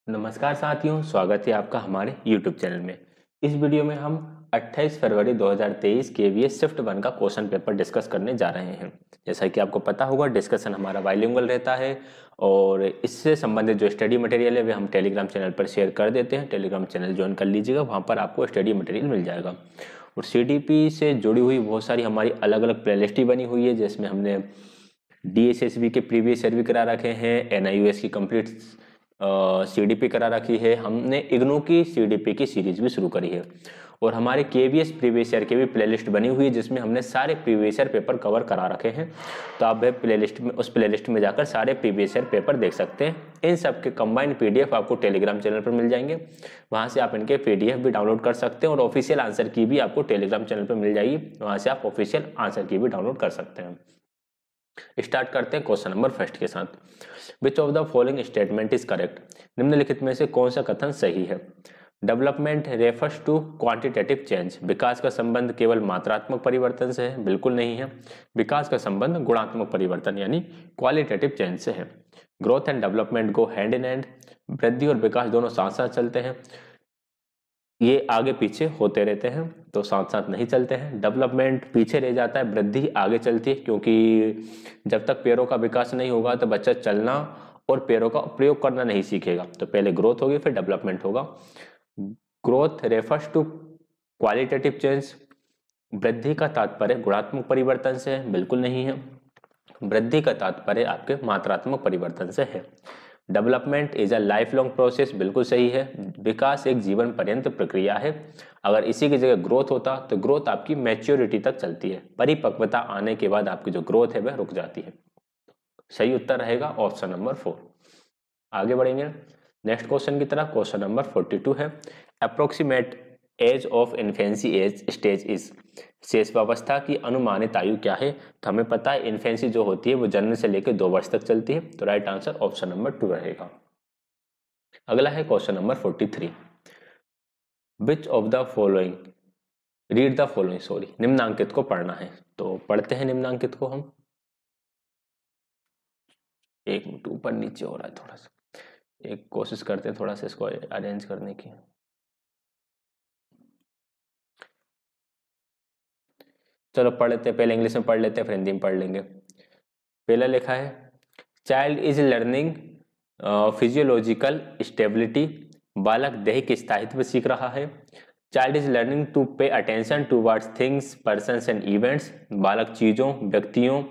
नमस्कार साथियों, स्वागत है आपका हमारे YouTube चैनल में। इस वीडियो में हम 28 फरवरी 2023 केवीएस शिफ्ट 1 का क्वेश्चन पेपर डिस्कस करने जा रहे हैं। जैसा कि आपको पता होगा, डिस्कशन हमारा बाइलिंगुअल रहता है और इससे संबंधित जो स्टडी मटेरियल है वे हम टेलीग्राम चैनल पर शेयर कर देते हैं। टेलीग्राम चैनल ज्वाइन कर लीजिएगा, वहाँ पर आपको स्टडी मटेरियल मिल जाएगा। और CDP से जुड़ी हुई बहुत सारी हमारी अलग अलग प्लेलिस्ट बनी हुई है, जिसमें हमने DSSB के प्रीवियस ईयर भी करा रखे हैं, NIOS की कंप्लीट CDP करा रखी है, हमने इग्नू की CDP की सीरीज भी शुरू करी है और हमारे KVS प्रीवियस ईयर की भी प्लेलिस्ट बनी हुई है, जिसमें हमने सारे प्रीवियस ईयर पेपर कवर करा रखे हैं। तो आप उस प्लेलिस्ट में जाकर सारे प्रीवियस ईयर पेपर देख सकते हैं। इन सब के कंबाइंड PDF आपको टेलीग्राम चैनल पर मिल जाएंगे, वहाँ से आप इनके PDF भी डाउनलोड कर सकते हैं और ऑफिशियल आंसर की भी आपको टेलीग्राम चैनल पर मिल जाएगी, वहाँ से आप ऑफिशियल आंसर की भी डाउनलोड कर सकते हैं। स्टार्ट करते हैं क्वेश्चन नंबर फर्स्ट के साथ। Which of the following statement is correct? निम्नलिखित में से कौन सा कथन सही है? Development refers to quantitative change. विकास का संबंध केवल मात्रात्मक परिवर्तन से है? बिल्कुल नहीं है। विकास का संबंध गुणात्मक परिवर्तन यानी क्वालिटेटिव चेंज से है। Growth and development go hand in hand. वृद्धि और विकास दोनों साथ साथ चलते हैं, ये आगे पीछे होते रहते हैं, तो साथ साथ नहीं चलते हैं। डेवलपमेंट पीछे रह जाता है, वृद्धि आगे चलती है, क्योंकि जब तक पैरों का विकास नहीं होगा तो बच्चा चलना और पैरों का प्रयोग करना नहीं सीखेगा। तो पहले ग्रोथ होगी, फिर डेवलपमेंट होगा। Growth refers to qualitative change. वृद्धि का तात्पर्य गुणात्मक परिवर्तन से है? बिल्कुल नहीं है। वृद्धि का तात्पर्य आपके मात्रात्मक परिवर्तन से है। Development is a life long process. बिल्कुल सही है। विकास एक जीवन पर्यंत प्रक्रिया है। अगर इसी की जगह ग्रोथ होता तो ग्रोथ आपकी मैच्योरिटी तक चलती है, परिपक्वता आने के बाद आपकी जो ग्रोथ है वह रुक जाती है। सही उत्तर रहेगा ऑप्शन नंबर 4। आगे बढ़ेंगे नेक्स्ट क्वेश्चन की तरफ। क्वेश्चन नंबर 42 है, approximate age of infancy age stage is. शेषवावस्था की अनुमानित आयु क्या है? तो हमें पता है इन्फेंसी जो होती है वो जन्म से लेकर 2 वर्ष तक चलती है, तो राइट आंसर ऑप्शन नंबर 2 रहेगा। अगला है question number 43, which of the following read the following, sorry, निम्नांकित को पढ़ना है। तो पढ़ते हैं निम्नांकित को हम। एक मिनट, ऊपर नीचे हो रहा है थोड़ा सा, एक कोशिश करते हैं थोड़ा सा इसको अरेंज करने की। चलो पढ़ लेते हैं, पहले इंग्लिश में पढ़ लेते हैं फिर हिंदी में पढ़ लेंगे। पहला लिखा है, child is learning physiological stability. बालक दैहिक स्थायित्व सीख रहा है। Child is learning to pay attention towards things persons and events. बालक चीजों, व्यक्तियों,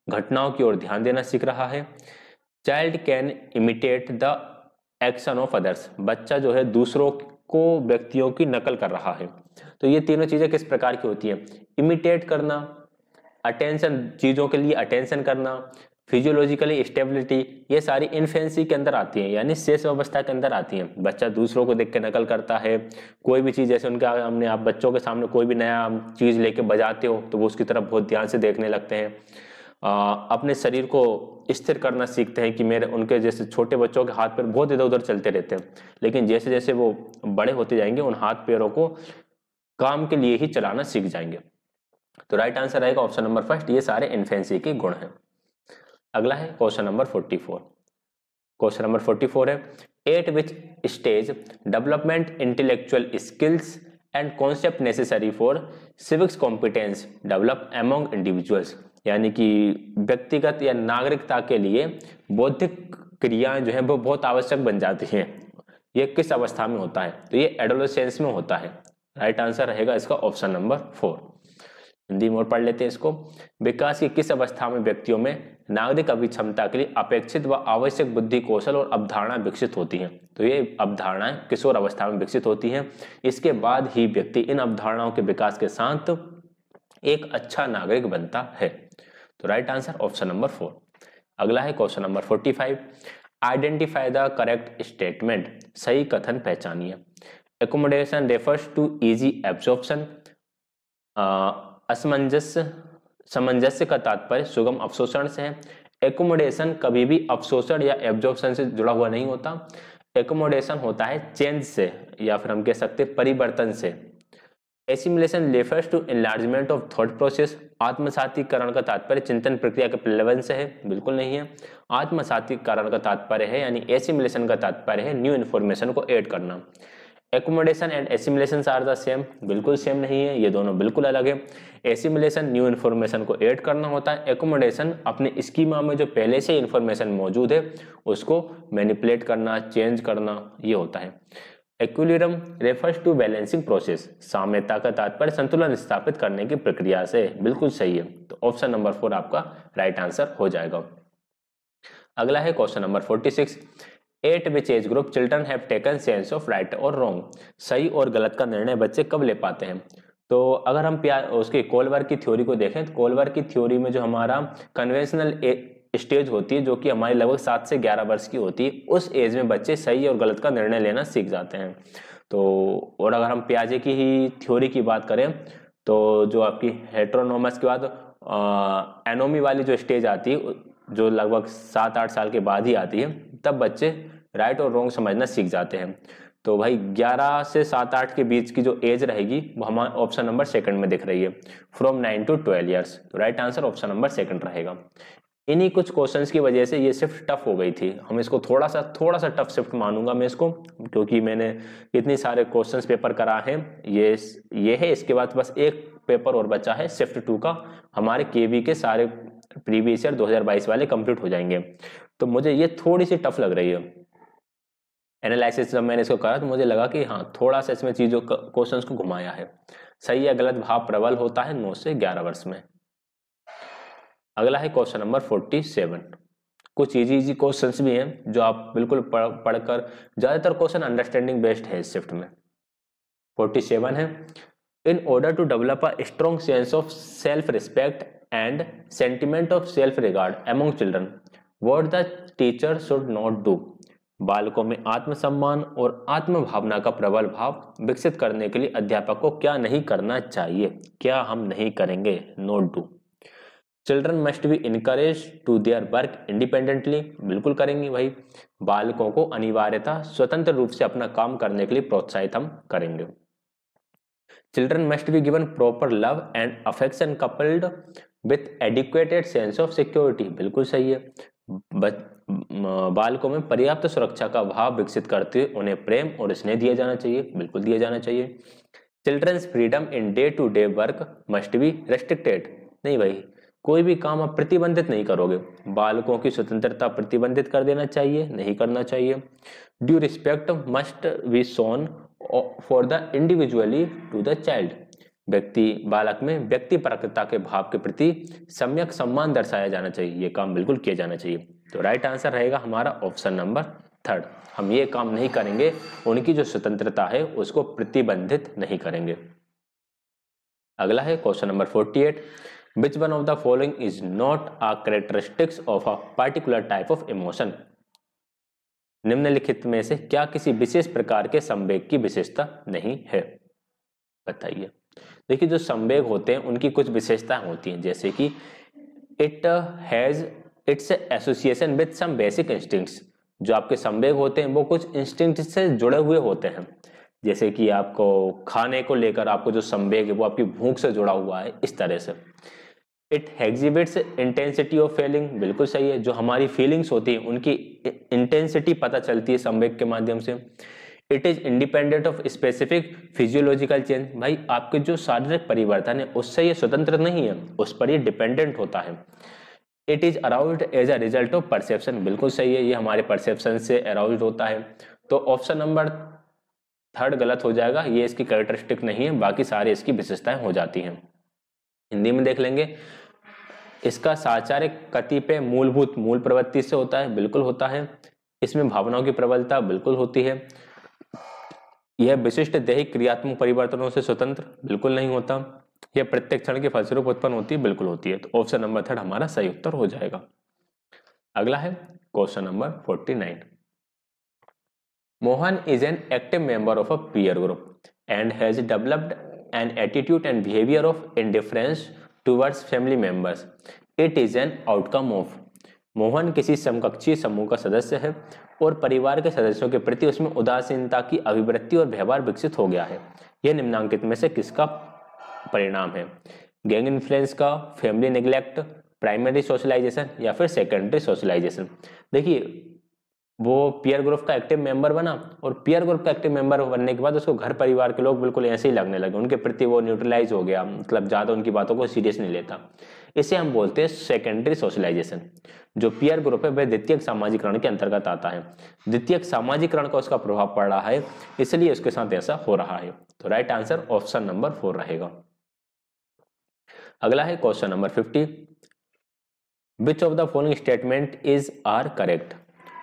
घटनाओं की ओर ध्यान देना सीख रहा है। Child can imitate the action of others. बच्चा जो है दूसरों को, व्यक्तियों की नकल कर रहा है। तो ये तीनों चीजें किस प्रकार की होती हैं? इमिटेट करना, अटेंशन, चीजों के लिए अटेंशन करना, फिजियोलॉजिकली स्टेबिलिटी, ये सारी इन्फेंसी के अंदर आती हैं, यानी शेष अवस्था के अंदर आती हैं। बच्चा दूसरों को देख के नकल करता है, कोई भी चीज, जैसे उनके सामने आप बच्चों के सामने कोई भी नया चीज लेके बजाते हो तो वो उसकी तरफ बहुत ध्यान से देखने लगते हैं। अपने शरीर को स्थिर करना सीखते हैं कि मेरे, उनके जैसे छोटे बच्चों के हाथ पैर बहुत इधर उधर चलते रहते हैं, लेकिन जैसे जैसे वो बड़े होते जाएंगे उन हाथ पैरों को काम के लिए ही चलाना सीख जाएंगे। तो राइट आंसर रहेगा ऑप्शन नंबर फर्स्ट, ये सारे इन्फेंसी के गुण हैं। अगला है क्वेश्चन नंबर 44। क्वेश्चन नंबर 44 है, eight which stage development intellectual skills and concept necessary for civics competence develop among individuals. यानी कि व्यक्तिगत या नागरिकता के लिए बौद्धिक क्रियाएं जो है वो बहुत आवश्यक बन जाती हैं। ये किस अवस्था में होता है? तो ये एडोलेसेंस में होता है। राइट आंसर रहेगा इसका ऑप्शन नंबर 4। हिंदी में और पढ़ लेते हैं इसको। विकास की किस अवस्था में व्यक्तियों में नागरिक अभिक्षमता के लिए अपेक्षित व आवश्यक बुद्धि, कौशल और अवधारणा विकसित होती हैं? तो ये अवधारणाएं किशोर अवस्था में विकसित होती हैं। इसके बाद ही व्यक्ति इन अवधारणाओं के विकास के साथ एक अच्छा नागरिक बनता है। तो राइट आंसर ऑप्शन नंबर 4। अगला है question number 45, identify the correct statement. सही कथन पहचानिए। Accommodation refers to easy absorption. सामंजस्य का तात्पर्य सुगम अवशोषण से है। एकोमोडेशन कभी भी अवशोषण या एब्जॉर्प्शन से जुड़ा हुआ नहीं होता। एकोमोडेशन होता है चेंज से, या फिर हम कह सकते हैं परिवर्तन से। Assimilation refers to enlargement of thought process. आत्मसातीकरण का तात्पर्य चिंतन प्रक्रिया के प्रलेवन से है, बिल्कुल नहीं है। आत्मसातीकरण का तात्पर्य है यानी एसिमिलेशन का तात्पर्य है न्यू इन्फॉर्मेशन को ऐड करना। Accommodation and assimilation are the same, बिल्कुल सेम नहीं है, ये दोनों बिल्कुल अलग है। एसिमिलेशन न्यू इन्फॉर्मेशन को ऐड करना होता है, एकोमोडेशन अपने स्कीमा में जो पहले से इन्फॉर्मेशन मौजूद है उसको मैनिपुलेट करना, चेंज करना, ये होता है। Equilibrium refers to balancing process, साम्यता का तात्पर्य संतुलन स्थापित करने की प्रक्रिया से, बिल्कुल सही है। तो ऑप्शन नंबर 4 आपका राइट आंसर हो जाएगा। अगला है question number 46, eight which age group children have taken sense of right और रॉन्ग, सही और गलत का निर्णय बच्चे कब ले पाते हैं। तो अगर हम उसके कोलवर की थ्योरी को देखें तो कोलवर की थ्योरी में जो हमारा कन्वेंशनल स्टेज होती है जो कि हमारी लगभग 7 से 11 वर्ष की होती है, उस एज में बच्चे सही और गलत का निर्णय लेना सीख जाते हैं। तो और अगर हम पियाजे की ही थ्योरी की बात करें तो जो आपकी हेटेरोनोमस के बाद एनोमी वाली जो स्टेज आती है जो लगभग 7-8 साल के बाद ही आती है, तब बच्चे राइट और रॉन्ग समझना सीख जाते हैं। तो भाई 11 से 7-8 के बीच की जो एज रहेगी वो हमारे ऑप्शन नंबर 2 में दिख रही है, फ्रॉम 9 to 12 ईयर्स। तो राइट आंसर ऑप्शन नंबर 2 रहेगा। इन्हीं कुछ क्वेश्चंस की वजह से ये शिफ्ट टफ हो गई थी, हम इसको थोड़ा सा टफ शिफ्ट मानूंगा मैं इसको, क्योंकि मैंने इतने सारे क्वेश्चंस पेपर करा है। ये है, इसके बाद बस एक पेपर और बचा है शिफ्ट 2 का, हमारे केवी के सारे प्रीवियस ईयर 2022 वाले कंप्लीट हो जाएंगे। तो मुझे ये थोड़ी सी टफ लग रही है। एनालिसिस जब मैंने इसको करा तो मुझे लगा कि हाँ थोड़ा सा इसमें चीजों क्वेश्चंस को घुमाया है। सही या गलत भाव प्रबल होता है 9 से 11 वर्ष में। अगला है क्वेश्चन नंबर 47। कुछ इजी क्वेश्चंस भी हैं जो आप बिल्कुल पढ़कर, ज्यादातर क्वेश्चन अंडरस्टैंडिंग बेस्ड है इस शिफ्ट में। 47 है, in order to develop a strong sense of self respect and sentiment of self regard among children, what the teacher should not do. बालकों में आत्मसम्मान और आत्म भावना का प्रबल भाव विकसित करने के लिए अध्यापक को क्या नहीं करना चाहिए, क्या हम नहीं करेंगे, not do. Children must be encourage to their work independently, बिल्कुल करेंगे भाई। बालकों को अनिवार्यता स्वतंत्र रूप से अपना काम करने के लिए प्रोत्साहित हम करेंगे। Children must be given proper love and affection coupled with adequated sense of security, बिल्कुल सही है। बालकों में पर्याप्त सुरक्षा का भाव विकसित करते हुए उन्हें प्रेम और स्नेह दिया जाना चाहिए, बिल्कुल दिया जाना चाहिए। Children's freedom in day to day work must be restricted, नहीं भाई कोई भी काम आप प्रतिबंधित नहीं करोगे, बालकों की स्वतंत्रता प्रतिबंधित कर देना चाहिए, नहीं करना चाहिए। Due respect must be shown for the individually to the child, बालक में व्यक्तिपरकता के भाव के प्रति सम्यक सम्मान दर्शाया जाना चाहिए, ये काम बिल्कुल किया जाना चाहिए। तो राइट आंसर रहेगा हमारा ऑप्शन नंबर 3, हम ये काम नहीं करेंगे, उनकी जो स्वतंत्रता है उसको प्रतिबंधित नहीं करेंगे। अगला है question number 48, which one of the following is not a characteristics of a particular type of emotion। निम्नलिखित में से क्या किसी विशेष प्रकार के संवेग की विशेषता नहीं है, बताइए। देखिए जो संवेग होते हैं उनकी कुछ विशेषताएं होती हैं, जैसे कि it has its association with some basic instincts, जो आपके संवेग होते हैं वो कुछ इंस्टिंक्ट से जुड़े हुए होते हैं, जैसे कि आपको खाने को लेकर आपको जो संवेग है वो आपकी भूख से जुड़ा हुआ है, इस तरह से। It exhibits intensity of feeling, बिल्कुल सही है, जो हमारी फीलिंग्स होती है उनकी इंटेंसिटी पता चलती है संवेग के माध्यम से। It is independent of specific physiological change, भाई आपके जो शारीरिक परिवर्तन है उससे ये स्वतंत्र नहीं है, उस पर ये डिपेंडेंट होता है। It is aroused as a result of perception, बिल्कुल सही है, ये हमारे परसेप्शन से अराउज्ड होता है। तो ऑप्शन नंबर 3 गलत हो जाएगा, ये इसकी कैरेक्टरिस्टिक नहीं है, बाकी सारी इसकी विशेषताएं हो जाती हैं। हिंदी में देख लेंगे, इसका साचार्य कतिपय मूलभूत मूल प्रवृत्ति से होता है, बिल्कुल होता है। इसमें भावनाओं की प्रबलता बिल्कुल होती है। यह विशिष्ट दैहिक क्रियात्मक परिवर्तनों से स्वतंत्र, बिल्कुल नहीं होता। यह प्रत्येक क्षण के फलस्वरूप उत्पन्न होती है, बिल्कुल होती है। तो ऑप्शन नंबर 3 हमारा सही उत्तर हो जाएगा। अगला है question number 49, Mohan is an active member of a peer group and has developed an attitude and behavior of indifference towards family members. It is an outcome of। Mohan किसी समकक्षी समूह का सदस्य है और परिवार के सदस्यों के प्रति उसमें उदासीनता की अभिवृत्ति और व्यवहार विकसित हो गया है। यह निम्नांकित में से किसका परिणाम है। गैंग इन्फ्लुएंस का, फैमिली नेग्लेक्ट, प्राइमरी सोशलाइजेशन या फिर सेकेंडरी सोशलाइजेशन। देखिए वो पीयर ग्रुप का एक्टिव मेंबर बना और पीयर ग्रुप का एक्टिव मेंबर बनने के बाद उसको घर परिवार के लोग बिल्कुल ऐसे ही लगने लगे, उनके प्रति वो न्यूट्रलाइज हो गया, मतलब ज़्यादा उनकी बातों को सीरियस नहीं लेता। इसे हम बोलते हैं सेकेंडरी सोशलाइजेशन। जो पीयर ग्रुप है वह द्वितीयक सामाजिकरण के अंतर्गत आता है। द्वितीयक सामाजिकरण का उसका प्रभाव पड़ रहा है, इसलिए उसके साथ ऐसा हो रहा है। तो राइट आंसर ऑप्शन नंबर 4 रहेगा। अगला है question number 50, which of the following statement is are correct.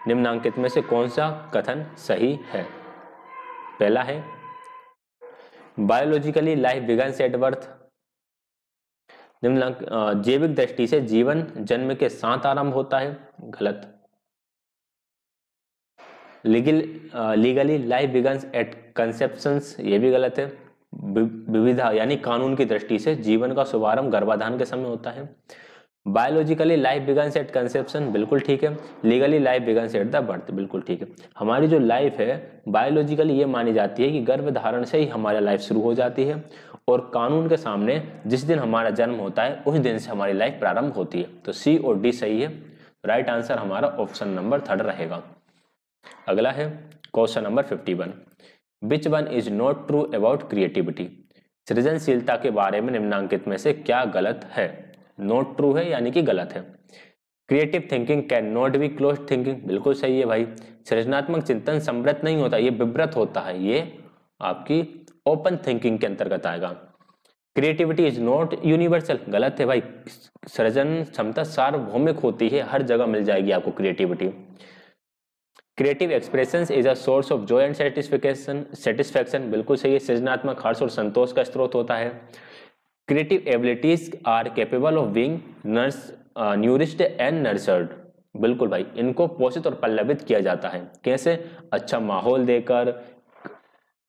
निम्नांकित में से कौन सा कथन सही है। पहला है biologically life begins at birth. निम्नांक जैविक दृष्टि से जीवन जन्म के साथ आरंभ होता है, गलत। Legally life begins at conceptions, ये भी गलत है। विविधा यानी कानून की दृष्टि से जीवन का शुभारंभ गर्भाधान के समय होता है। Biologically life begins at conception, बिल्कुल ठीक है। Legally life begins at the birth, बिल्कुल ठीक है। हमारी जो लाइफ है बायोलॉजिकली ये मानी जाती है कि गर्भधारण से ही हमारी लाइफ शुरू हो जाती है और कानून के सामने जिस दिन हमारा जन्म होता है उस दिन से हमारी लाइफ प्रारंभ होती है। तो सी और डी सही है। राइट आंसर हमारा ऑप्शन नंबर 3 रहेगा। अगला है question number 51, which one is not true about creativity. सृजनशीलता के बारे में निम्नांकित में से क्या गलत है। नॉट ट्रू है यानी कि गलत है। Creative thinking can not be close thinking, बिल्कुल सही है भाई। सृजनात्मक चिंतन समृद्ध नहीं होता, ये विवृत होता है, ये आपकी ओपन थिंकिंग के अंतर्गत आएगा। क्रिएटिविटी इज नॉट यूनिवर्सल, गलत है भाई। सृजन क्षमता सार्वभौमिक होती है, हर जगह मिल जाएगी आपको creativity. Creative expression is a source of Joy and satisfaction, बिल्कुल सही है। सृजनात्मक हर्ष और संतोष का स्रोत होता है। Creative abilities are capable of being nourished and nurtured, बिल्कुल भाई। इनको पोषित और पल्लवित किया जाता है, कैसे? अच्छा माहौल देकर,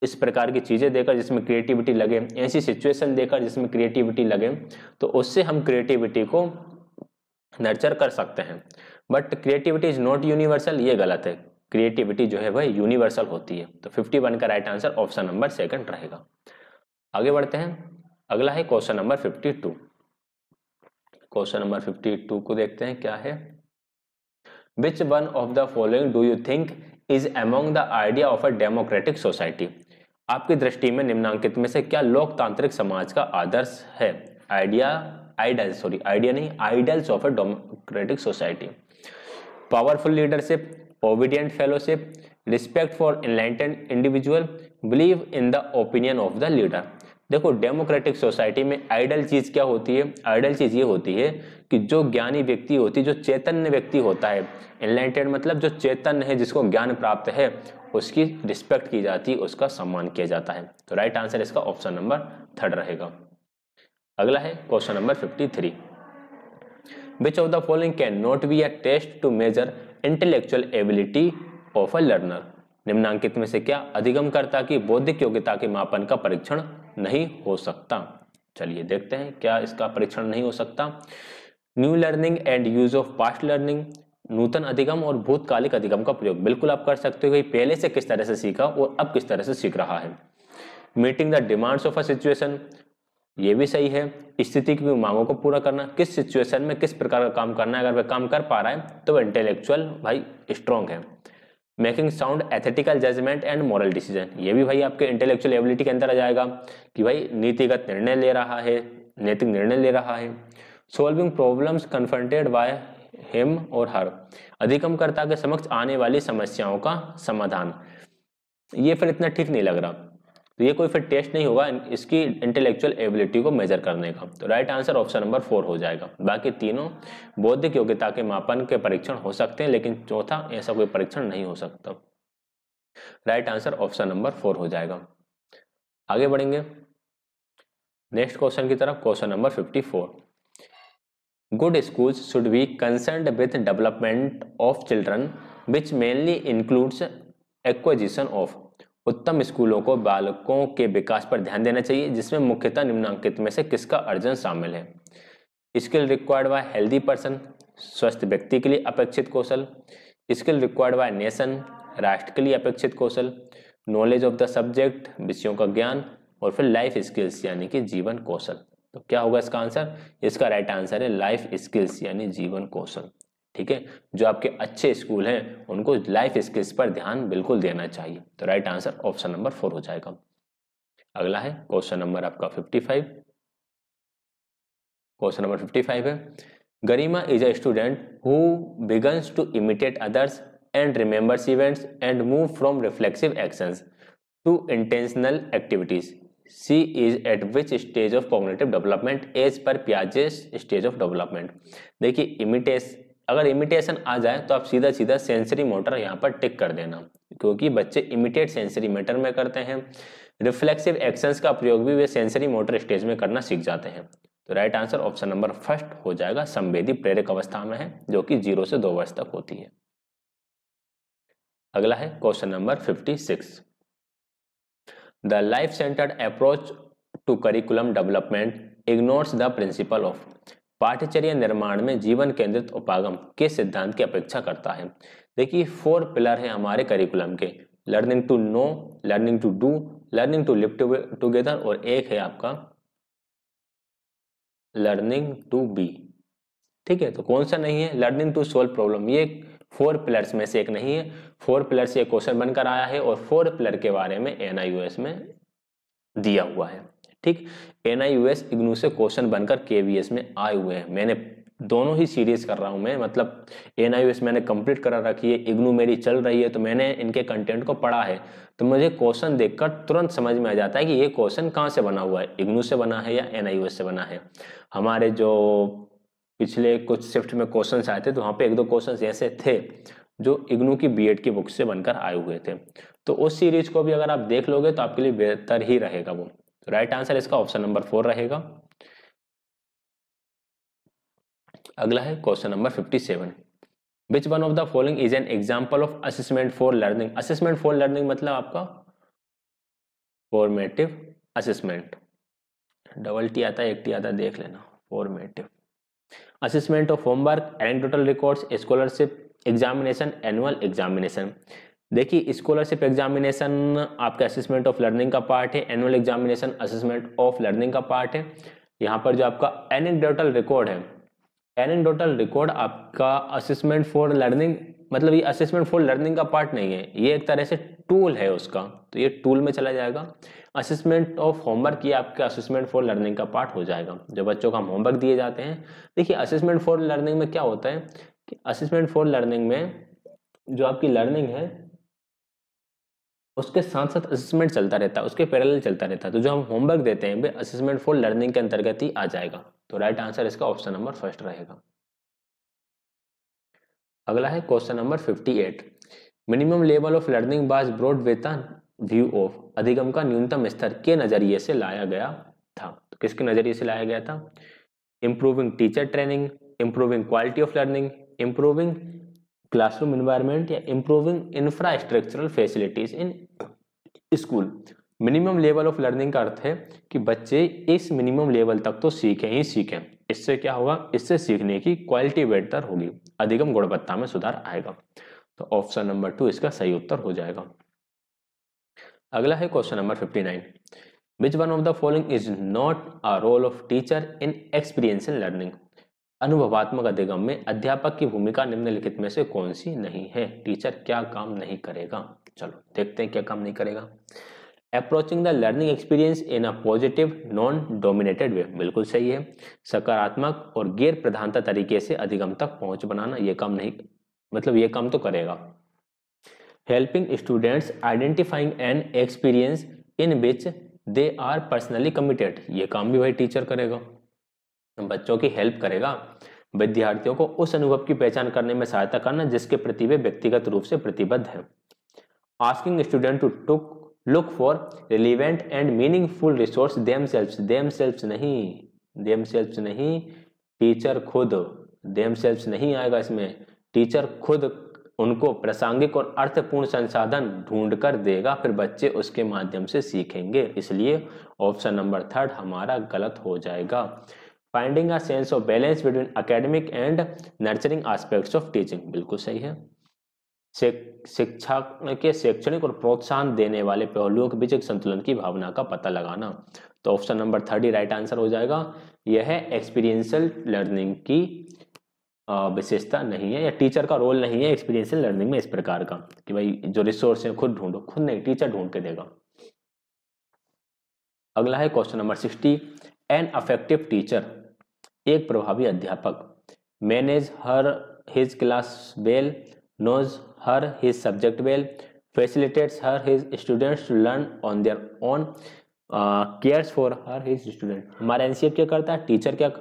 इस प्रकार की चीजें देकर जिसमें क्रिएटिविटी लगे, ऐसी सिचुएशन देकर जिसमें क्रिएटिविटी लगे, तो उससे हम क्रिएटिविटी को नर्चर कर सकते हैं। But creativity is not universal, ये गलत है। क्रिएटिविटी जो है वह यूनिवर्सल होती है। तो 51 का राइट आंसर ऑप्शन नंबर 2 रहेगा। आगे बढ़ते हैं। अगला है क्वेश्चन नंबर 52। क्वेश्चन नंबर 52 को देखते हैं क्या है। Which one of the following do you think is among the idea of a democratic society. आपकी दृष्टि में निम्नांकित में से क्या लोकतांत्रिक समाज का आदर्श है। Ideals of a democratic society. Powerful leadership, obedient fellowship, respect for enlightened individual, believe in the opinion of the leader. देखो डेमोक्रेटिक सोसाइटी में आइडल चीज क्या होती है। आइडल चीज ये होती है कि जो ज्ञानी व्यक्ति होती है, जो चैतन्य व्यक्ति होता है, एनलाइटेंड मतलब जो चैतन्य है, जिसको ज्ञान प्राप्त है, उसकी रिस्पेक्ट की जाती है, उसका सम्मान किया जाता है। तो राइट आंसर इसका ऑप्शन नंबर 3 रहेगा। अगला है question number 53। Which of the following can not be a test to measure intellectual ability of a learner. निम्नांकित में से क्या अधिगमकर्ता की बौद्धिक योग्यता के मापन का परीक्षण नहीं हो सकता। चलिए देखते हैं क्या इसका परीक्षण नहीं हो सकता। New learning and use of past learning, नूतन अधिगम और भूतकालिक अधिगम का प्रयोग बिल्कुल आप कर सकते हो कि पहले से किस तरह से सीखा और अब किस तरह से सीख रहा है। Meeting the demands of a situation, ये भी सही है। स्थिति की मांगों को पूरा करना, किस सिचुएशन में किस प्रकार का काम करना है, अगर वह काम कर पा रहा है तो वह इंटेलेक्चुअल भाई स्ट्रॉन्ग है। Making sound ethical judgement and moral decision, ये भी भाई आपके इंटेलेक्चुअल एबिलिटी के अंदर आ जाएगा कि भाई नीतिगत निर्णय ले रहा है, नैतिक निर्णय ले रहा है। Solving problems confronted by him और हर, अधिगमकर्ता के समक्ष आने वाली समस्याओं का समाधान। ये फिर इतना ठीक नहीं लग रहा, तो ये कोई फिर टेस्ट नहीं होगा इसकी इंटेलेक्चुअल एबिलिटी को मेजर करने का। तो राइट आंसर ऑप्शन नंबर 4 हो जाएगा। बाकी तीनों बौद्धिक योग्यता के मापन के परीक्षण हो सकते हैं, लेकिन चौथा ऐसा कोई परीक्षण नहीं हो सकता। राइट आंसर ऑप्शन नंबर 4 हो जाएगा। आगे बढ़ेंगे नेक्स्ट क्वेश्चन की तरफ। Question number 54। Good schools should be concerned with development of children which mainly includes acquisition of. उत्तम स्कूलों को बालकों के विकास पर ध्यान देना चाहिए, जिसमें मुख्यतः निम्नांकित में से किसका अर्जन शामिल है। Skill required by healthy person, स्वस्थ व्यक्ति के लिए अपेक्षित कौशल। स्किल रिक्वायर्ड बाय नेशन, राष्ट्र के लिए अपेक्षित कौशल। नॉलेज ऑफ द सब्जेक्ट, विषयों का ज्ञान। और फिर लाइफ स्किल्स यानी कि जीवन कौशल। तो क्या होगा इसका आंसर? इसका राइट आंसर है लाइफ स्किल्स यानी जीवन कौशल। ठीक है, जो आपके अच्छे स्कूल हैं उनको लाइफ स्किल्स पर ध्यान बिल्कुल देना चाहिए। तो राइट आंसर ऑप्शन नंबर 4 हो जाएगा। अगला है क्वेश्चन नंबर आपका 55। क्वेश्चन नंबर 55 है, Garima is a student who begins to imitate others and remembers events and move from reflexive actions to intentional activities. She is at which stage of cognitive development as per Piaget's stage of development. देखिए अगर imitation आ जाए तो आप सीधा सीधा sensory motor यहाँ पर टिक कर देना, क्योंकि बच्चे इमिटेट सेंसरी मैटर में करते हैं। रिफ्लेक्सिव एक्शंस का प्रयोग भी वे सेंसरी मोटर स्टेज में करना सीख जाते हैं। तो right answer option number first हो जाएगा, संवेदी प्रेरक अवस्था में है, जो कि 0 से 2 वर्ष तक होती है। अगला है question number 56। The life centred approach to curriculum development ignores the principle of. पाठ्यचर्या निर्माण में जीवन केंद्रित उपागम के सिद्धांत की अपेक्षा करता है। देखिए 4 पिलर है हमारे करिकुलम के, learning to know, learning to do, learning to live together और एक है आपका लर्निंग टू बी। ठीक है, तो कौन सा नहीं है? Learning to solve problem. ये 4 पिलर्स में से एक नहीं है। 4 पिलर से एक क्वेश्चन बनकर आया है और 4 पिलर के बारे में NIOS में दिया हुआ है। ठीक, NIOS इग्नू से क्वेश्चन बनकर KVS में आए हुए हैं। मैंने दोनों ही सीरीज कर रहा हूं मैं, मतलब NIOS मैंने कंप्लीट करा रखी है, इग्नू मेरी चल रही है, तो मैंने इनके कंटेंट को पढ़ा है। तो मुझे क्वेश्चन देखकर तुरंत समझ में आ जाता है कि ये क्वेश्चन कहाँ से बना हुआ है, इग्नू से बना है या NIOS से बना है। हमारे जो पिछले कुछ शिफ्ट में क्वेश्चन आए थे तो वहाँ पे 1-2 क्वेश्चन ऐसे थे जो इग्नू की BEd की बुक से बनकर आए हुए थे। तो उस सीरीज को भी अगर आप देख लोगे तो आपके लिए बेहतर ही रहेगा वो। तो राइट आंसर इसका ऑप्शन नंबर 4 रहेगा। अगला है question number 57। Which one of the following is an example of assessment for learning. Assessment for learning मतलब आपका फॉर्मेटिव असेसमेंट। डबल टी आता है, एक टी आता है, देख लेना। Formative assessment of homework, anecdotal records, scholarship examination, annual examination. देखिए स्कॉलरशिप एग्जामिनेशन आपका असेसमेंट ऑफ लर्निंग का पार्ट है, annual examination assessment of learning का पार्ट है। यहाँ पर जो आपका एनेक्डोटल रिकॉर्ड है, एनेक्डोटल रिकॉर्ड आपका असेसमेंट फॉर लर्निंग, मतलब ये असेसमेंट फॉर लर्निंग का पार्ट नहीं है, ये एक तरह से टूल है उसका, तो ये टूल में चला जाएगा। असेसमेंट ऑफ होमवर्क ये आपका असेसमेंट फॉर लर्निंग का पार्ट हो जाएगा, जो बच्चों को हम होमवर्क दिए जाते हैं। देखिए असेसमेंट फॉर लर्निंग में क्या होता है कि असेसमेंट फॉर लर्निंग में जो आपकी लर्निंग है उसके साथ साथ असेसमेंट चलता रहता है, उसके पैरेलल चलता रहता है। तो जो हम होमवर्क देते हैं वे असेसमेंट फॉर लर्निंग के अंतर्गत ही आ जाएगा। तो राइट आंसर इसका ऑप्शन नंबर फर्स्ट रहेगा। अगला है question number 58। Minimum level of learning was brought with the view of. अधिगम का न्यूनतम स्तर के नजरिए से लाया गया था। तो किसके नजरिए से लाया गया था? Improving teacher training, improving quality of learning, improving classroom environment या improving infrastructural facilities in school. Minimum level of learning का अर्थ है कि बच्चे इस मिनिमम लेवल तक तो सीखें ही सीखें। इससे क्या होगा? इससे सीखने की क्वालिटी बेहतर होगी, अधिगम गुणवत्ता में सुधार आएगा। तो ऑप्शन नंबर 2 इसका सही उत्तर हो जाएगा। अगला है question number 59। Which one of the following is not a role of teacher in experiential learning. अनुभवात्मक अधिगम में अध्यापक की भूमिका निम्नलिखित में से कौन सी नहीं है? टीचर क्या काम नहीं करेगा? चलो देखते हैं क्या काम नहीं करेगा। Approaching the learning experience in a positive non dominated way, बिल्कुल सही है। सकारात्मक और गैर प्रधानता तरीके से अधिगम तक पहुंच बनाना, ये काम नहीं, मतलब ये काम तो करेगा। Helping students identifying an experience in which they are personally committed, ये काम भी वही टीचर करेगा। बच्चों की हेल्प करेगा, विद्यार्थियों को उस अनुभव की पहचान करने में सहायता करना जिसके प्रति वे व्यक्तिगत रूप से प्रतिबद्ध है। Asking student to look for relevant and meaningful resource themselves, themselves नहीं, टीचर खुद, देमसेल्व्स नहीं आएगा इसमें, टीचर खुद उनको प्रासंगिक और अर्थपूर्ण संसाधन ढूंढकर देगा, फिर बच्चे उसके माध्यम से सीखेंगे। इसलिए ऑप्शन नंबर 3 हमारा गलत हो जाएगा। Finding a sense of balance between academic and nurturing aspects of teaching, बिल्कुल सही है। शिक्षा के शैक्षणिक और प्रोत्साहन देने वाले पहलुओं के बीच एक संतुलन की भावना का पता लगाना। तो ऑप्शन नंबर 30 राइट आंसर हो जाएगा। यह एक्सपीरियंशियल लर्निंग की विशेषता नहीं है, या टीचर का रोल नहीं है एक्सपीरियंशियल लर्निंग में इस प्रकार का कि भाई जो रिसोर्स है खुद ढूंढो, खुद नहीं टीचर ढूंढ के देगा। अगला है question number 60, an affective teacher, एक प्रभावी अध्यापक, manage her his class well, knows her his subject well, facilitates her his students to learn on their own, cares for her his student. हमारा एनसीएफ क्या करता है, टीचर क्या,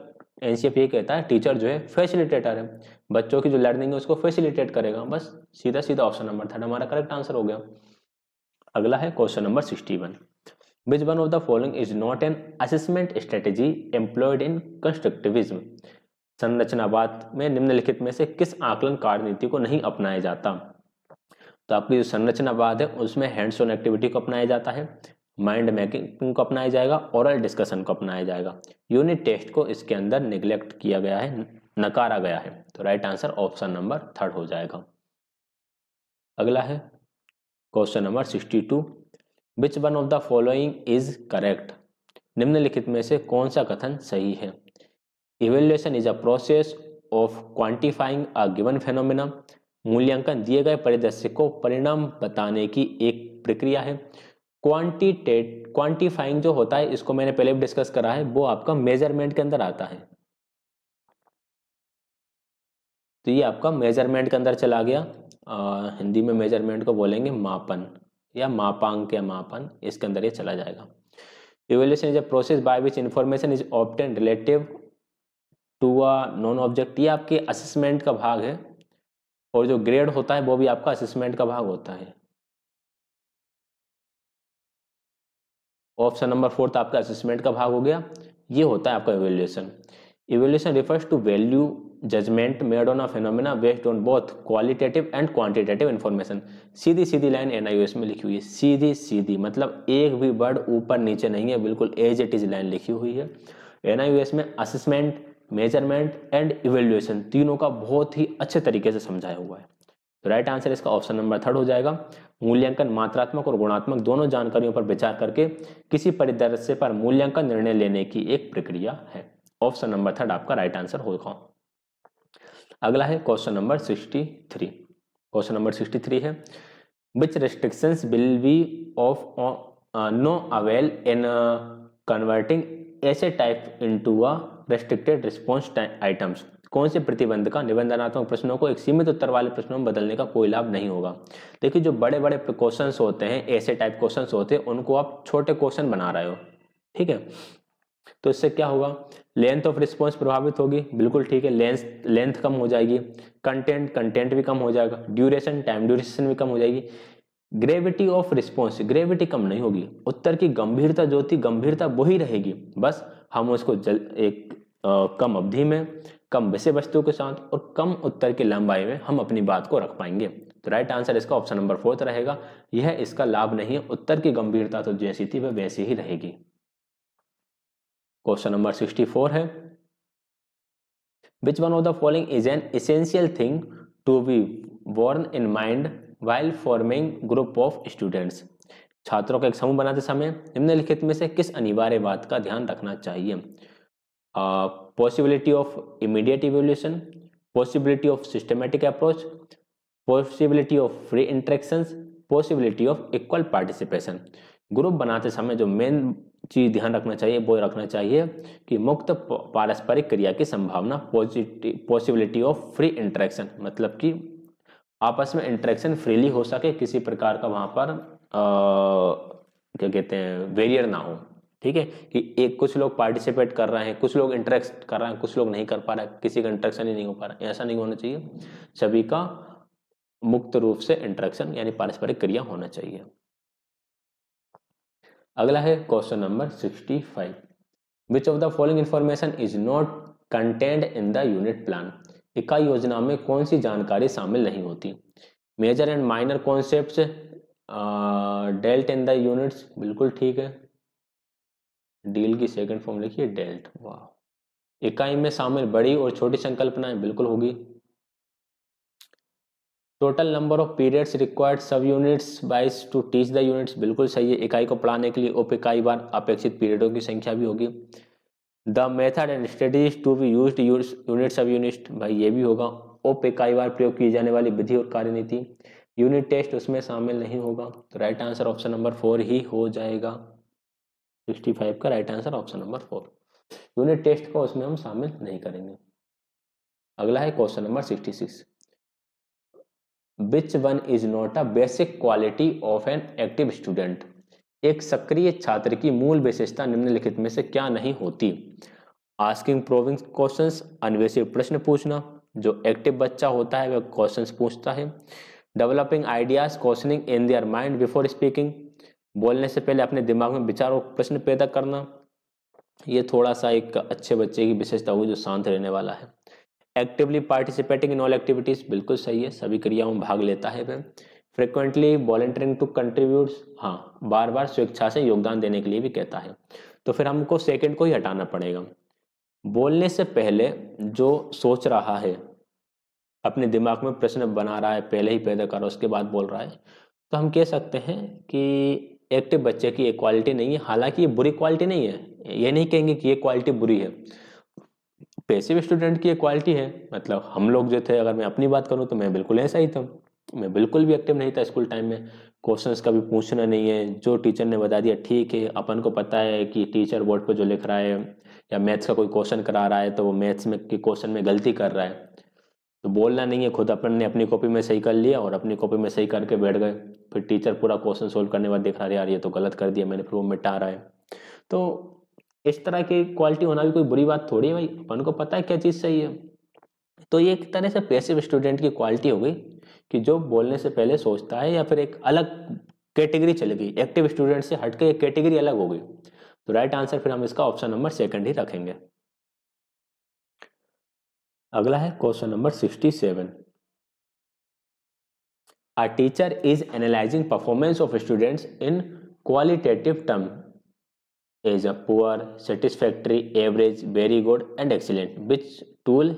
NCF ये कहता है टीचर जो है फैसिलिटेटर है, बच्चों की जो लर्निंग है उसको फैसिलिटेट करेगा। बस सीधा सीधा ऑप्शन नंबर 3 हमारा करेक्ट आंसर हो गया। अगला है question number 61, which one of the following is not an assessment strategy employed in constructivism. संरचनावाद में निम्नलिखित में से किस आकलन कार्यनीति को नहीं अपनाया जाता। तो आपकी जो संरचनावाद है उसमें हैंड्स ऑन एक्टिविटी को अपनाया जाता है, माइंड मैपिंग को अपनाया जाएगा, ओरल डिस्कशन को अपनाया जाएगा, यूनिट टेस्ट को इसके अंदर निगलेक्ट किया गया है, नकारा गया है। तो राइट आंसर ऑप्शन नंबर 3 हो जाएगा। अगला है question number 62, which one of the following is correct. निम्नलिखित में से कौन सा कथन सही है। Evaluation is a process of quantifying a given phenomena, मूल्यांकन दिए गए परिदृश्य को परिणाम बताने की एक प्रक्रिया है। क्वांटिफाइंग जो होता है इसको मैंने पहले भी डिस्कस करा है, वो आपका मेजरमेंट के अंदर आता है। तो ये आपका मेजरमेंट के अंदर चला गया। हिंदी में मेजरमेंट को बोलेंगे मापन या मापांक या मापन, इसके अंदर ये चला जाएगा। Evaluation is a process by which information is obtain relative to a known object. ये आपके असेसमेंट का भाग है, और जो ग्रेड होता है वो भी आपका असेसमेंट का भाग होता है। ऑप्शन नंबर 4 आपका असेसमेंट का भाग हो गया। ये होता है आपका evaluation. Evaluation refers to value judgement made on a phenomena based on both qualitative and quantitative information. सीधी सीधी लाइन एनआईओएस में लिखी हुई है, सीधी सीधी मतलब एक भी वर्ड ऊपर नीचे नहीं है, बिल्कुल एज इट इज लाइन लिखी हुई है। एनआईओएस में असेसमेंट, मेजरमेंट एंड इवैल्यूएशन तीनों का बहुत ही अच्छे तरीके से समझाया हुआ है। तो राइट आंसर इसका ऑप्शन नंबर 3 हो जाएगा। मूल्यांकन मात्रात्मक और गुणात्मक दोनों जानकारियों पर विचार करके किसी परिदृश्य पर मूल्यांकन निर्णय लेने की एक प्रक्रिया है। ऑप्शन नंबर 3 आपका राइट आंसर होगा। अगला है क्वेश्चन नंबर 63। क्वेश्चन नंबर 63 है, which restrictions will be of no avail in converting essay type into a restricted response items. कौन से प्रतिबंध का निबंधनात्मक प्रश्नों को एक सीमित उत्तर वाले प्रश्नों में बदलने का कोई लाभ नहीं होगा। देखिए जो बड़े बड़े क्वेश्चंस होते हैं, ऐसे टाइप क्वेश्चंस होते हैं, उनको आप छोटे क्वेश्चन बना रहे हो, ठीक है। तो इससे क्या होगा, लेंथ ऑफ रिस्पॉन्स प्रभावित होगी, बिल्कुल ठीक है, लेंथ कम हो जाएगी, कंटेंट भी कम हो जाएगा, ड्यूरेशन टाइम ड्यूरेशन भी कम हो जाएगी। ग्रेविटी ऑफ रिस्पॉन्स, ग्रेविटी कम नहीं होगी, उत्तर की गंभीरता जो थी गंभीरता वही रहेगी, बस हम उसको एक कम अवधि में, कम विषय वस्तु के साथ और कम उत्तर की लंबाई में हम अपनी बात को रख पाएंगे। तो राइट आंसर इसका ऑप्शन नंबर 4 रहेगा। यह इसका लाभ नहीं है, उत्तर की गंभीरता तो जैसी थी वह वैसी ही रहेगी। क्वेश्चन नंबर 64 है, which one of the following is an essential thing to be borne in mind while forming group of students। छात्रों का एक समूह बनाते समय निम्नलिखित में से किस अनिवार्य बात का ध्यान रखना चाहिए। Possibility of immediate evolution, possibility of systematic approach, possibility of free interactions, possibility of equal participation. Group बनाते समय जो मेन चीज ध्यान रखना चाहिए वो रखना चाहिए कि मुक्त पारस्परिक क्रिया की संभावना, पॉसिबिलिटी ऑफ फ्री इंटरेक्शन मतलब कि आपस में इंटरेक्शन फ्रीली हो सके, किसी प्रकार का वहां पर क्या कहते हैं वेरियर ना हो, ठीक है, कि एक कुछ लोग पार्टिसिपेट कर रहे हैं, कुछ लोग इंटरेक्ट कर रहे हैं, कुछ लोग नहीं कर पा रहे, किसी का इंटरेक्शन ही नहीं हो पा रहा, ऐसा नहीं होना चाहिए। सभी का मुक्त रूप से इंटरेक्शन यानी पारस्परिक क्रिया होना चाहिए। अगला है question number 65, which of the following information is not contained in the unit plan. इकाई योजना में कौन सी जानकारी शामिल नहीं होती। Major and minor concepts dealt in the units, बिल्कुल ठीक है, डील की सेकंड फॉर्म लिखिए डेल्ट। वाह। इकाई में शामिल बड़ी और छोटी संकल्पनाएं, बिल्कुल होगी। Total number of periods required सब यूनिट्स बाइस टू टीच द यूनिट्स, बिल्कुल सही है। इकाई को पढ़ाने के लिए उप इकाई बार अपेक्षित पीरियडों की संख्या भी होगी। The method and strategies to be used unit sub unit, भाई ये भी होगा। उप इकाई बार प्रयोग की जाने वाली विधि और कार्यनीति। यूनिट टेस्ट उसमें शामिल नहीं होगा, तो राइट आंसर ऑप्शन नंबर 4 ही हो जाएगा। 65 का right answer option number 4। Unit test को उसमें हम शामिल नहीं करेंगे। अगला है question number 66। Which one is not a basic quality of an active student, एक सक्रिय छात्र की मूल विशेषता निम्नलिखित में से क्या नहीं होती। आस्किंग प्रोविंग क्वेश्चंस, अन्वेषी प्रश्न पूछना, जो एक्टिव बच्चा होता है वह क्वेश्चंस पूछता है। Developing ideas questioning in their mind before speaking, बोलने से पहले अपने दिमाग में विचार और प्रश्न पैदा करना, ये थोड़ा सा एक अच्छे बच्चे की विशेषता होगी जो शांत रहने वाला है। Actively participating in all activities, बिल्कुल सही है, सभी क्रियाओं में भाग लेता है वह। फ्रिक्वेंटली वॉलंटियरिंग टू कंट्रीब्यूट, हाँ बार बार स्वेच्छा से योगदान देने के लिए भी कहता है। तो फिर हमको सेकंड को ही हटाना पड़ेगा। बोलने से पहले जो सोच रहा है, अपने दिमाग में प्रश्न बना रहा है, पहले ही पैदा कर रहा है उसके बाद बोल रहा है, तो हम कह सकते हैं कि एक्टिव बच्चे की एक क्वालिटी नहीं है। हालांकि ये बुरी क्वालिटी नहीं है, ये नहीं कहेंगे कि ये क्वालिटी बुरी है। पैसिव स्टूडेंट की एक क्वालिटी है, मतलब हम लोग जो थे, अगर मैं अपनी बात करूं तो मैं बिल्कुल ऐसा ही था। मैं बिल्कुल भी एक्टिव नहीं था स्कूल टाइम में, क्वेश्चंस कभी पूछना नहीं है, जो टीचर ने बता दिया ठीक है। अपन को पता है कि टीचर बोर्ड पर जो लिख रहा है, या मैथ्स का कोई क्वेश्चन करा रहा है तो वो मैथ्स में के क्वेश्चन में गलती कर रहा है, तो बोलना नहीं है, खुद अपन ने अपनी कॉपी में सही कर लिया और अपनी कॉपी में सही करके बैठ गए। फिर टीचर पूरा क्वेश्चन सोल्व करने के बाद देख रहा है यार ये तो गलत कर दिया मैंने, फिर वो मिटा रहा है। तो इस तरह की क्वालिटी होना भी कोई बुरी बात थोड़ी है भाई, अपन को पता है क्या चीज़ सही है। तो ये एक तरह से पैसिव स्टूडेंट की क्वालिटी हो गई कि जो बोलने से पहले सोचता है, या फिर एक अलग कैटेगरी चली गई, एक्टिव स्टूडेंट से हटके एक कैटेगरी अलग हो गई। तो राइट आंसर फिर हम इसका ऑप्शन नंबर सेकंड ही रखेंगे। अगला है question number 67। A teacher is analyzing performance of students in qualitative terms as a poor, satisfactory, average, very good and excellent. Which tool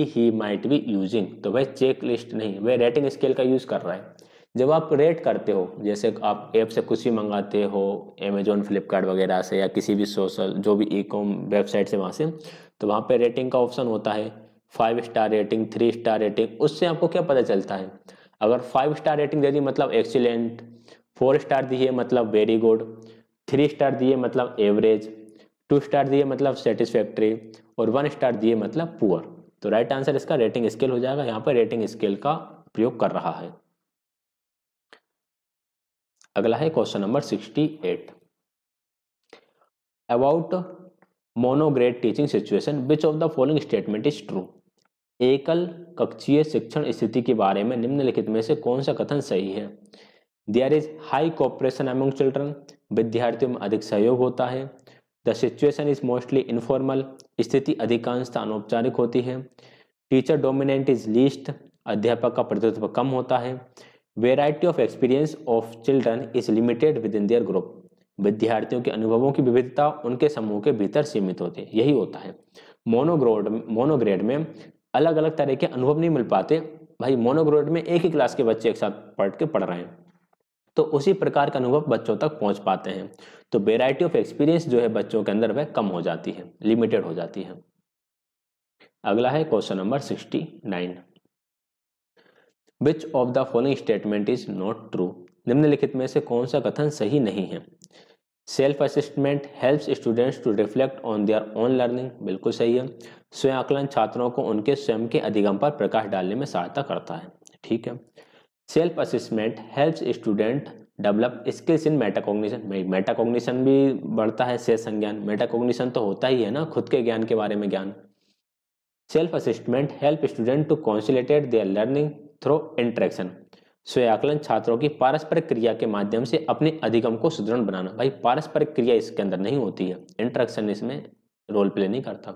he might be using? तो वह check list नहीं, वह rating scale का use कर रहा है। जब आप रेट करते हो, जैसे आप ऐप से कुछ भी मंगाते हो, अमेजोन फ्लिपकार्ट वगैरह से, या किसी भी सोशल जो भी ई कॉम वेबसाइट से, वहाँ से, तो वहाँ पे रेटिंग का ऑप्शन होता है, 5 स्टार रेटिंग, 3 स्टार रेटिंग। उससे आपको क्या पता चलता है, अगर 5 स्टार रेटिंग दे दी मतलब एक्सीलेंट, 4 स्टार दी है मतलब वेरी गुड, 3 स्टार दिए मतलब एवरेज, 2 स्टार दिए मतलब सेटिस्फैक्ट्री, और 1 स्टार दिए मतलब पुअर। तो राइट आंसर इसका रेटिंग स्केल हो जाएगा, यहाँ पर रेटिंग स्केल का प्रयोग कर रहा है। अगला है question number 68। About monograde teaching situation which of the following statement is true. एकल कक्षीय शिक्षण स्थिति के बारे में निम्नलिखित में से कौन सा कथन सही है। There is high cooperation among children, विद्यार्थियों में अधिक सहयोग होता है। The situation is mostly informal, स्थिति अधिकांशतः अनौपचारिक होती है। टीचर डोमिनेंट इज लीस्ट, अध्यापक का प्रतिनिधित्व कम होता है। Variety of experience of children is limited with in their group, विद्यार्थियों के अनुभवों की विविधता उनके समूह के भीतर सीमित होती है। यही होता है, मोनोग्रेड में अलग अलग तरह के अनुभव नहीं मिल पाते भाई। मोनोग्रेड में एक ही क्लास के बच्चे एक साथ पढ़ रहे हैं, तो उसी प्रकार का अनुभव बच्चों तक पहुंच पाते हैं। तो वेराइटी ऑफ एक्सपीरियंस जो है बच्चों के अंदर वह कम हो जाती है, लिमिटेड हो जाती है। अगला है question number 69। Which of the following statement is not true, निम्नलिखित में से कौन सा कथन सही नहीं है। Self assessment helps students to reflect on their own learning, बिल्कुल सही है। स्वयं आकलन छात्रों को उनके स्वयं के अधिगम पर प्रकाश डालने में सहायता करता है, ठीक है। Self assessment helps student develop skills in metacognition, metacognition भी बढ़ता है, शेष संज्ञान, मेटाकॉग्निशन तो होता ही है ना, खुद के ज्ञान के बारे में ज्ञान। Self assessment help student to consolidate their learning through interaction, स्वयं आकलन छात्रों की पारस्परिक क्रिया के माध्यम से अपने अधिगम को सुदृढ़ बनाना। भाई पारस्परिक क्रिया इसके अंदर नहीं होती है, इंटरेक्शन इसमें रोल प्ले नहीं करता।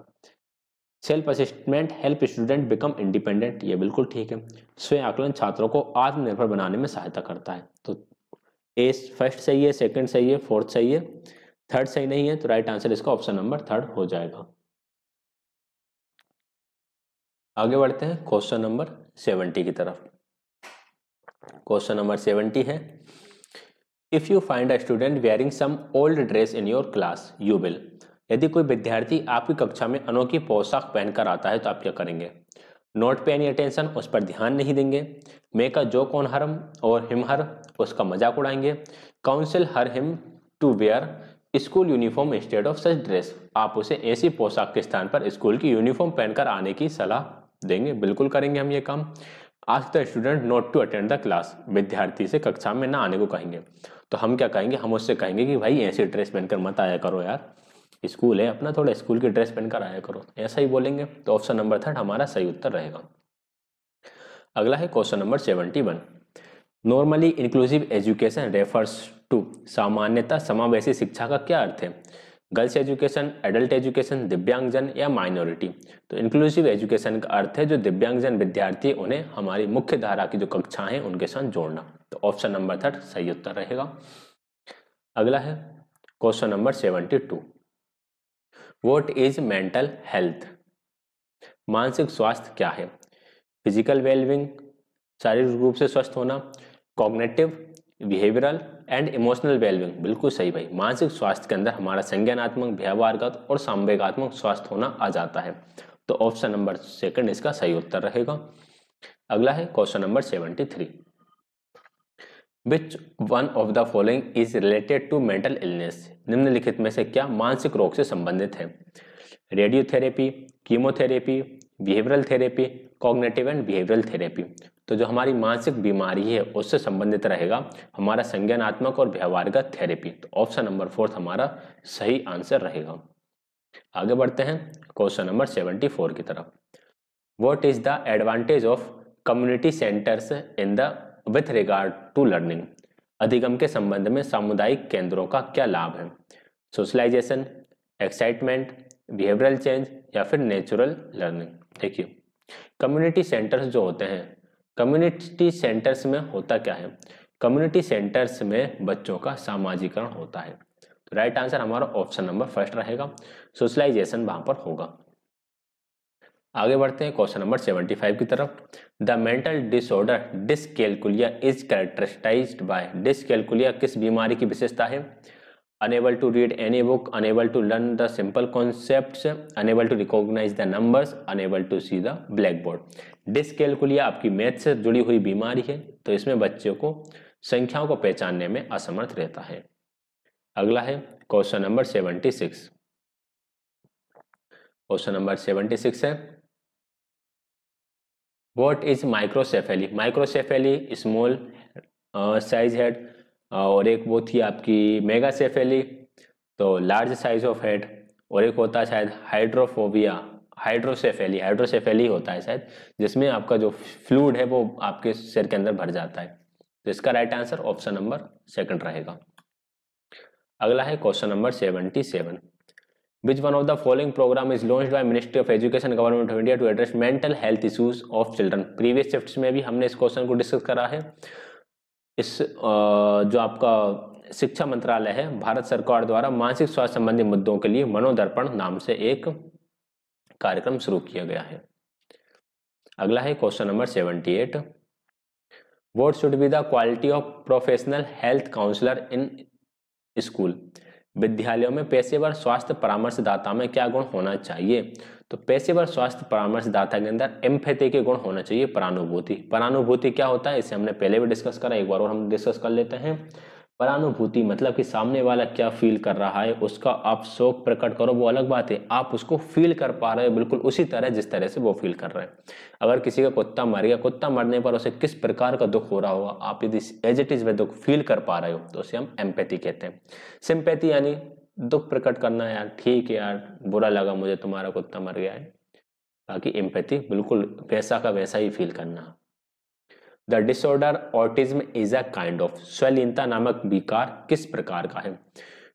Self assessment help student become independent, ये बिल्कुल ठीक है। स्वयं आकलन छात्रों को आत्मनिर्भर बनाने में सहायता करता है। तो ए फर्स्ट सही है, सेकंड सही है, फोर्थ सही है, थर्ड सही नहीं है, तो राइट आंसर इसका ऑप्शन नंबर थर्ड हो जाएगा। आगे बढ़ते हैं क्वेश्चन नंबर 70 की तरफ। क्वेश्चन नंबर 70 है, if you find a student wearing some old dress in your class you will. यदि कोई विद्यार्थी आपकी कक्षा में अनोखी पोशाक पहनकर आता है तो आप क्या करेंगे? नोट पे एनी अटेंशन, उस पर ध्यान नहीं देंगे। मेक अ जोक ऑन हरम और हिम हर, उसका मजाक उड़ाएंगे। Counsel her him to wear school uniform instead of such dress, आप उसे ऐसी पोशाक के स्थान पर स्कूल की यूनिफॉर्म पहनकर आने की सलाह देंगे। बिल्कुल करेंगे हम ये काम। Ask the student not to attend the class, विद्यार्थी से कक्षा में ना आने को कहेंगे। तो हम क्या कहेंगे? हम उससे कहेंगे कि भाई ऐसी ड्रेस पहनकर मत आया करो यार, स्कूल है अपना, थोड़ा स्कूल की ड्रेस पहनकर आया करो, ऐसा ही बोलेंगे। तो ऑप्शन नंबर 3 हमारा सही उत्तर रहेगा। अगला है question number 71, normally inclusive education refers to, सामान्यतः समावेशी शिक्षा का क्या अर्थ है? गर्ल्स एजुकेशन, एडल्ट एजुकेशन, दिव्यांगजन या माइनॉरिटी? तो इंक्लूसिव एजुकेशन का अर्थ है जो दिव्यांगजन विद्यार्थी उन्हें हमारी मुख्य धारा की जो कक्षाएं हैं उनके साथ जोड़ना। तो ऑप्शन नंबर 3 सही उत्तर रहेगा। अगला है question number 72, what is mental health? मानसिक स्वास्थ्य क्या है? फिजिकल वेलबींग, शारीरिक रूप से स्वस्थ होना, cognitive, behavioural and emotional wellbeing? बिल्कुल सही भाई, मानसिक स्वास्थ्य के अंदर हमारा संज्ञानात्मक, व्यवहारगत और संवेगात्मक स्वास्थ्य होना आ जाता है। तो ऑप्शन नंबर 2 इसका सही उत्तर रहेगा। अगला है question number 73, which one of the following is related to mental illness? निम्नलिखित में से क्या मानसिक रोग से संबंधित है? Radiotherapy, chemotherapy, behavioural therapy, cognitive and behavioural therapy? तो जो हमारी मानसिक बीमारी है उससे संबंधित रहेगा हमारा संज्ञानात्मक और व्यवहारगत थेरेपी। तो ऑप्शन नंबर 4 हमारा सही आंसर रहेगा। आगे बढ़ते हैं क्वेश्चन नंबर 74 की तरफ। What is the advantage of community centres in the with regard to learning? अधिगम के संबंध में सामुदायिक केंद्रों का क्या लाभ है? सोशलाइजेशन, एक्साइटमेंट, बिहेवियरल चेंज या फिर नेचुरल लर्निंग? देखिए, कम्युनिटी सेंटर्स जो होते हैं, कम्युनिटी सेंटर्स में होता क्या है? कम्युनिटी सेंटर्स में बच्चों का सामाजिकरण होता है। तो राइट आंसर हमारा ऑप्शन नंबर 1 रहेगा, सोशलाइजेशन वहां पर होगा। आगे बढ़ते हैं क्वेश्चन नंबर 75 की तरफ। The mental disorder dyscalculia is characterised by, dyscalculia किस बीमारी की विशेषता है? Unable to read any book, unable to learn the simple concepts, unable to recognise the numbers, unable to see the blackboard. Dyscalculia आपकी math से जुड़ी हुई बीमारी है, तो इसमें बच्चों को संख्याओं को पहचानने में असमर्थ रहता है। अगला है क्वेश्चन नंबर 76। क्वेश्चन नंबर 76 है, what is microcephaly? Microcephaly small size head, और एक वो थी आपकी मेगासेफेली, तो लार्ज साइज ऑफ हेड, और एक होता है शायद हाइड्रोफोबिया, हाइड्रोसेफेली होता है शायद, जिसमें आपका जो फ्लूइड है वो आपके सिर के अंदर भर जाता है। तो इसका राइट आंसर ऑप्शन नंबर 2 रहेगा। अगला है question number 77, which one of the following programme is launched by ministry of education government of India to address mental health issues of children? Previous shifts में भी हमने इस क्वेश्चन को discuss करा है। इस जो आपका शिक्षा मंत्रालय है, भारत सरकार द्वारा मानसिक स्वास्थ्य संबंधी मुद्दों के लिए मनोदर्पण नाम से एक कार्यक्रम शुरू किया गया है। अगला है question number 78, what should be the quality of professional health counsellor in school? विद्यालयों में पेशेवर स्वास्थ्य परामर्शदाता में क्या गुण होना चाहिए? तो पेशेवर स्वास्थ्य परामर्शदाता के अंदर एम्पैथी के गुण होना चाहिए, परानुभूति। परानुभूति क्या होता है इसे हमने पहले भी डिस्कस करा, एक बार और हम डिस्कस कर लेते हैं। परानुभूति मतलब कि सामने वाला क्या फील कर रहा है उसका आप शोक प्रकट करो, वो अलग बात है, आप उसको फील कर पा रहे हो बिल्कुल उसी तरह जिस तरह से वो फील कर रहे हैं। अगर किसी का कुत्ता मर गया, कुत्ता मरने पर उसे किस प्रकार का दुख हो रहा होगा, आप यदि एज इट इज वे दुख फील कर पा रहे हो तो उसे हम एम्पैथी कहते हैं। सिंपैथी यानी दुख प्रकट करना, यार ठीक है यार, बुरा लगा मुझे तुम्हारा कुत्ता मर गया है। बाकी एम्पैथी बिल्कुल वैसा का वैसा ही फील करना। The disorder autism is a kind of, स्वलीनता नामक विकार किस प्रकार का है?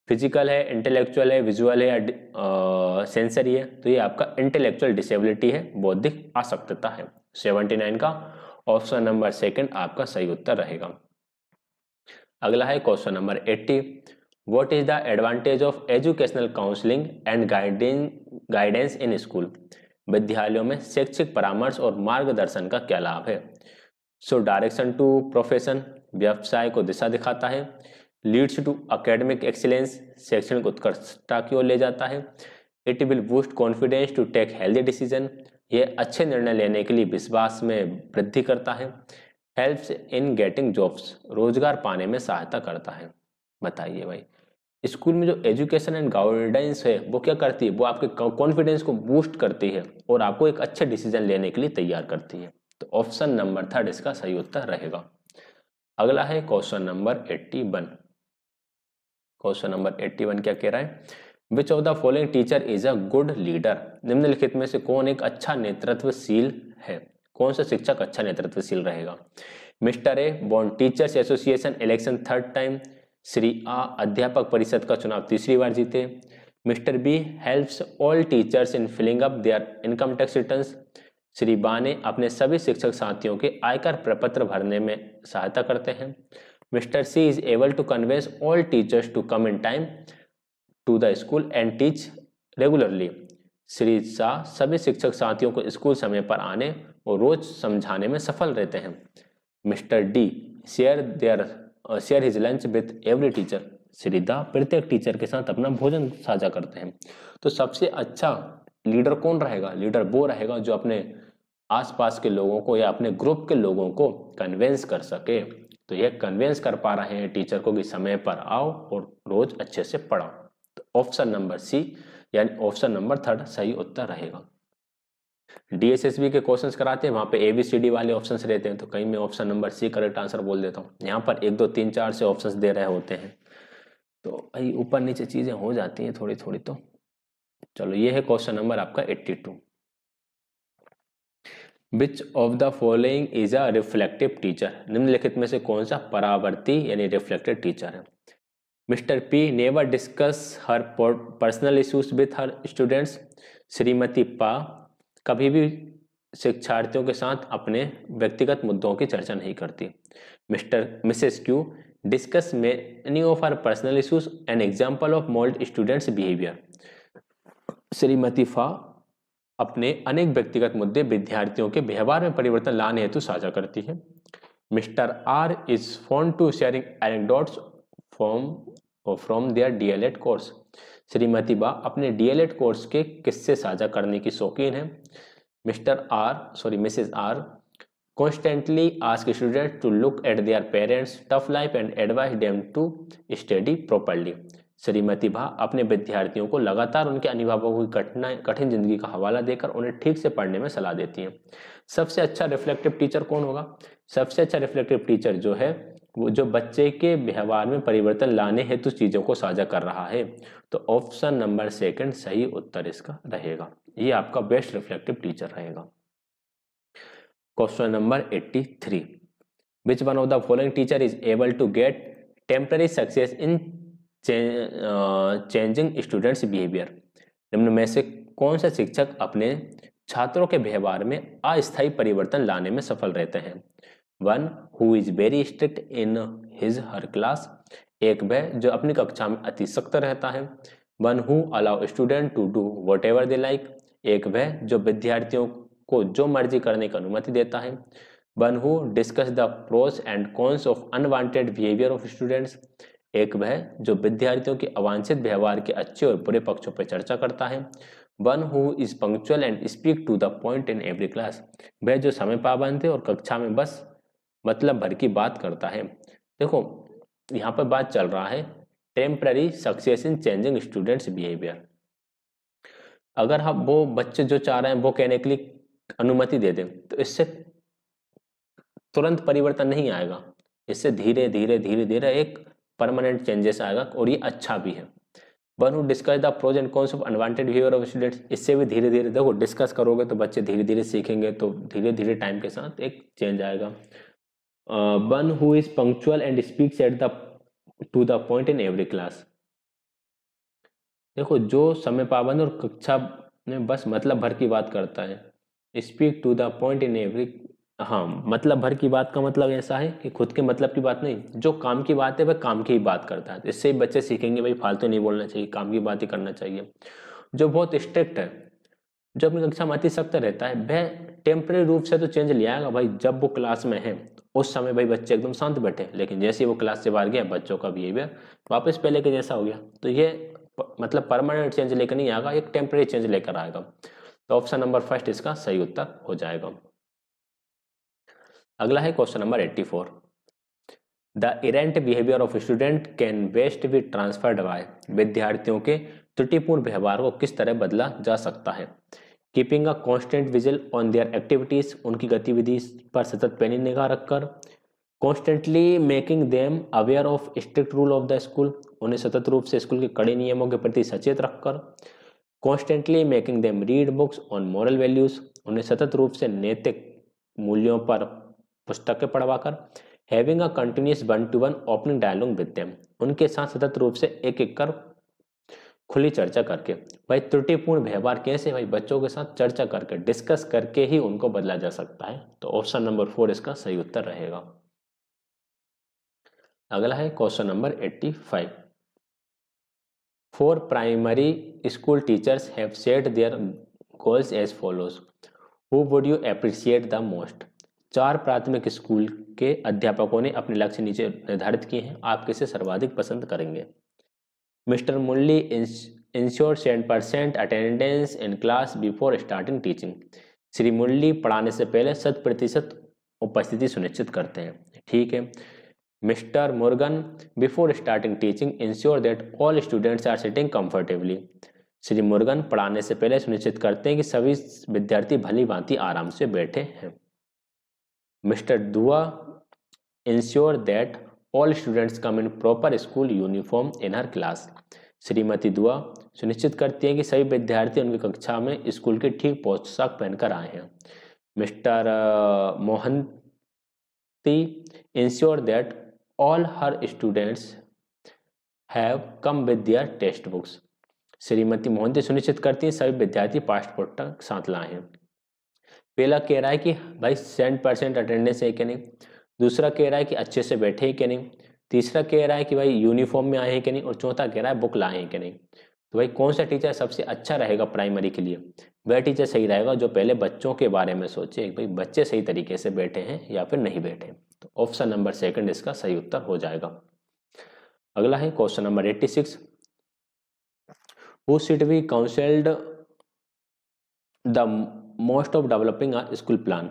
फिजिकल है, इंटेलेक्चुअल है, विजुअल है या सेंसरी है? तो ये आपका इंटेलेक्चुअल डिसेबिलिटी है, बौद्धिक अशक्तता है। 79 का ऑप्शन नंबर 2 आपका सही उत्तर रहेगा। अगला है question number 80, what is the advantage of educational counselling and guidance in school? विद्यालयों में शैक्षिक परामर्श और मार्गदर्शन का क्या लाभ है? सो डायरेक्शन टू प्रोफेशन, व्यवसाय को दिशा दिखाता है। लीड्स टू एकेडमिक एक्सीलेंस, शैक्षणिक उत्कृष्टता की ओर ले जाता है। It will boost confidence to take healthy decision, ये अच्छे निर्णय लेने के लिए विश्वास में वृद्धि करता है। हेल्प्स इन गेटिंग जॉब्स, रोजगार पाने में सहायता करता है। बताइए भाई, स्कूल में जो एजुकेशन एंड गाइडेंस है वो क्या करती है? वो आपके कॉन्फिडेंस को बूस्ट करती है और आपको एक अच्छे डिसीजन लेने के लिए तैयार करती है। तो ऑप्शन नंबर 3 इसका सही उत्तर रहेगा। अगला है क्वेश्चन नंबर 81। क्वेश्चन नंबर 81 क्या कह रहा है? विच of the following teacher is a good leader, निम्नलिखित में से कौन एक अच्छा नेतृत्वशील है? कौन सा शिक्षक अच्छा नेतृत्वशील रहेगा? Mister A bond teachers association election 3rd time, Shri आ अध्यापक परिषद का चुनाव 3री बार जीते। Mister B helps all teachers in filling up their income tax returns, Shri बा ने अपने सभी शिक्षक साथियों के आयकर प्रपत्र भरने में सहायता करते हैं। Mr C is able to convince all teachers to come in time to the school and teach regularly, Shri Shah सभी शिक्षक साथियों को स्कूल समय पर आने और रोज समझाने में सफल रहते हैं। Mister D share his lunch with every teacher, Shri दा प्रत्येक टीचर के साथ अपना भोजन साझा करते हैं। तो सबसे अच्छा लीडर कौन रहेगा? लीडर वो रहेगा जो अपने आसपास के लोगों को या अपने ग्रुप के लोगों को कन्विंस कर सके। तो यह कन्विंस कर पा रहे हैं टीचर को कि समय पर आओ और रोज अच्छे से पढ़ाओ। तो ऑप्शन नंबर सी यानी ऑप्शन नंबर 3 सही उत्तर रहेगा। डीएसएसबी के क्वेश्चंस कराते हैं, वहां पे एबीसीडी वाले ऑप्शंस रहते हैं, तो कहीं मैं option number C correct answer बोल देता हूँ। यहाँ पर 1 2 3 4 से ऑप्शंस दे रहे होते हैं, तो भाई ऊपर नीचे चीजें हो जाती हैं थोड़ी थोड़ी। तो चलो, ये है क्वेश्चन नंबर आपका 82। विच of the following is a reflective teacher, निम्नलिखित में से कौन सा परावर्ती यानी रिफ्लेक्टिव टीचर है? Mister P never discuss her personal issues with her students, Shrimati पा कभी भी शिक्षार्थियों के साथ अपने व्यक्तिगत मुद्दों की चर्चा नहीं करती। Mrs Q discuss many of her personal issues, an example of mould students behaviour, Shrimati फा अपने अनेक व्यक्तिगत मुद्दे विद्यार्थियों के व्यवहार में परिवर्तन लाने हेतु साझा करती है। Mr R is fond to sharing anecdotes from their DLEd course, Shrimati बा अपने डीएलएड कोर्स के किस्से साझा करने की शौकीन है। Mrs R constantly ask students to look at their parents tough life and advise them to study properly, Shrimati भा अपने विद्यार्थियों को लगातार उनके अनुभवों की कठिन जिंदगी का हवाला देकर उन्हें ठीक से पढ़ने में सलाह देती हैं। सबसे अच्छा रिफ्लेक्टिव टीचर कौन होगा? सबसे अच्छा रिफ्लेक्टिव टीचर जो है वो जो बच्चे के व्यवहार में परिवर्तन लाने हेतु चीजों को साझा कर रहा है। तो ऑप्शन नंबर 2 सही उत्तर इसका रहेगा। ये आपका बेस्ट रिफ्लेक्टिव टीचर रहेगा। Question number 83, which one of the following teacher is able to get temporary success in changing students behaviour, निम्न में से कौन सा शिक्षक अपने छात्रों के व्यवहार में अस्थायी परिवर्तन लाने में सफल रहते हैं? 1 who is very strict in his her class, एक वह जो अपनी कक्षा में अति सख्त रहता है। 1 who allow student to do whatever they like, एक वह जो विद्यार्थियों को जो मर्जी करने की अनुमति देता है। 1 who discuss the pros and cons of unwanted behaviour of students, एक वह जो विद्यार्थियों के अवांछित व्यवहार के अच्छे और बुरे पक्षों पर चर्चा करता है। 1 who is punctual and speak to the point in every class, वह जो समय पाबंद है और कक्षा में बस मतलब भर की बात करता है। देखो यहाँ पर बात चल रहा है temporary success in changing students behaviour. अगर हम वो बच्चे जो चाह रहे हैं वो कहने के लिए अनुमति दे दें तो इससे तुरंत परिवर्तन नहीं आएगा, इससे धीरे धीरे धीरे धीरे एक परमानेंट चेंजेस आएगा और ये अच्छा भी है। 1 who discuss the pros and cons of unwanted behaviour of students, इससे भी धीरे धीरे देखो डिस्कस करोगे तो बच्चे धीरे धीरे सीखेंगे, तो धीरे धीरे टाइम के साथ एक चेंज आएगा। 1 who is punctual and speaks at the two the point in every class, देखो जो समय पाबंद और कक्षा में बस मतलब भर की बात करता है। Speak to the point in every, हाँ मतलब भर की बात का मतलब ऐसा है कि खुद के मतलब की बात नहीं, जो काम की बात है वह काम की ही बात करता है। इससे ही बच्चे सीखेंगे भाई फालतू नहीं बोलना चाहिए, काम की बात ही करना चाहिए। जो बहुत स्ट्रिक्ट है, जो अपनी कक्षा में अति सख्त रहता है वह टेम्परेरी रूप से तो चेंज ले आएगा भाई, जब वो क्लास में है उस समय भाई बच्चे एकदम शांत बैठे, लेकिन जैसे ही वो क्लास से बाहर गया बच्चों का बिहेवियर वापस पहले के जैसा हो गया। तो ये मतलब परमानेंट चेंज लेकर नहीं आएगा, एक टेम्परेरी चेंज लेकर आएगा। तो ऑप्शन नंबर फर्स्ट इसका सही उत्तर हो जाएगा। अगला है question number 84। The errant behaviour of student can best be transferred by, विद्यार्थियों के त्रुटिपूर्ण व्यवहार को किस तरह बदला जा सकता है। Keeping a constant vigil on their activities, उनकी गतिविधि पर सतत पैनी निगाह रखकर। Constantly making them aware of strict rule of the school, उन्हें सतत रूप से स्कूल के कड़े नियमों के प्रति सचेत रखकर। Constantly making them read books on moral values, उन्हें सतत रूप से नैतिक मूल्यों पर पुस्तकें पढ़वाकर। Having a continuous 1-to-1 opening dialogue with them, उनके साथ सतत रूप से एक एक कर खुली चर्चा करके। भाई त्रुटिपूर्ण व्यवहार कैसे, भाई बच्चों के साथ चर्चा करके डिस्कस करके ही उनको बदला जा सकता है। तो ऑप्शन नंबर 4 इसका सही उत्तर रहेगा। अगला है question number 85। 4 primary school teachers have set their goals as follows, who would you appreciate the most. 4 प्राथमिक स्कूल के अध्यापकों ने अपने लक्ष्य नीचे निर्धारित किए हैं, आप किसे सर्वाधिक पसंद करेंगे। Mister Murali ensure 100% attendance in class before starting teaching, Shri Murali पढ़ाने से पहले 100% उपस्थिति सुनिश्चित करते हैं, ठीक है। Mr Murugan before starting teaching ensure that all students are sitting comfortably, Shri Murugan पढ़ाने से पहले सुनिश्चित करते हैं कि सभी विद्यार्थी भली भांति आराम से बैठे हैं। मिस्टर दुआ ensure that all students come in proper school uniform in her class, Shrimati दुआ सुनिश्चित करती हैं कि सभी विद्यार्थी उनकी कक्षा में स्कूल के ठीक पोशाक पहनकर आए हैं। Mister Mohanty ensure that all her students have come with their text books, Shrimati Mohanty सुनिश्चित करती हैं सभी विद्यार्थी पाठ्य पुस्तक साथ लाए हैं। पहला कह रहा है कि भाई 100% अटेंडेंस है कि नहीं, दूसरा कह रहा है कि अच्छे से बैठे हैं कि नहीं, तीसरा कह रहा है कि भाई यूनिफॉर्म में आए हैं कि नहीं, और चौथा कह रहा है बुक लाए हैं कि नहीं। तो भाई कौन सा टीचर सबसे अच्छा रहेगा प्राइमरी के लिए, वह टीचर सही रहेगा जो पहले बच्चों के बारे में सोचे भाई बच्चे सही तरीके से बैठे हैं या फिर नहीं बैठे। तो ऑप्शन नंबर 2 इसका सही उत्तर हो जाएगा। अगला है question number 86। Who should be counselled the most of developing a school plan,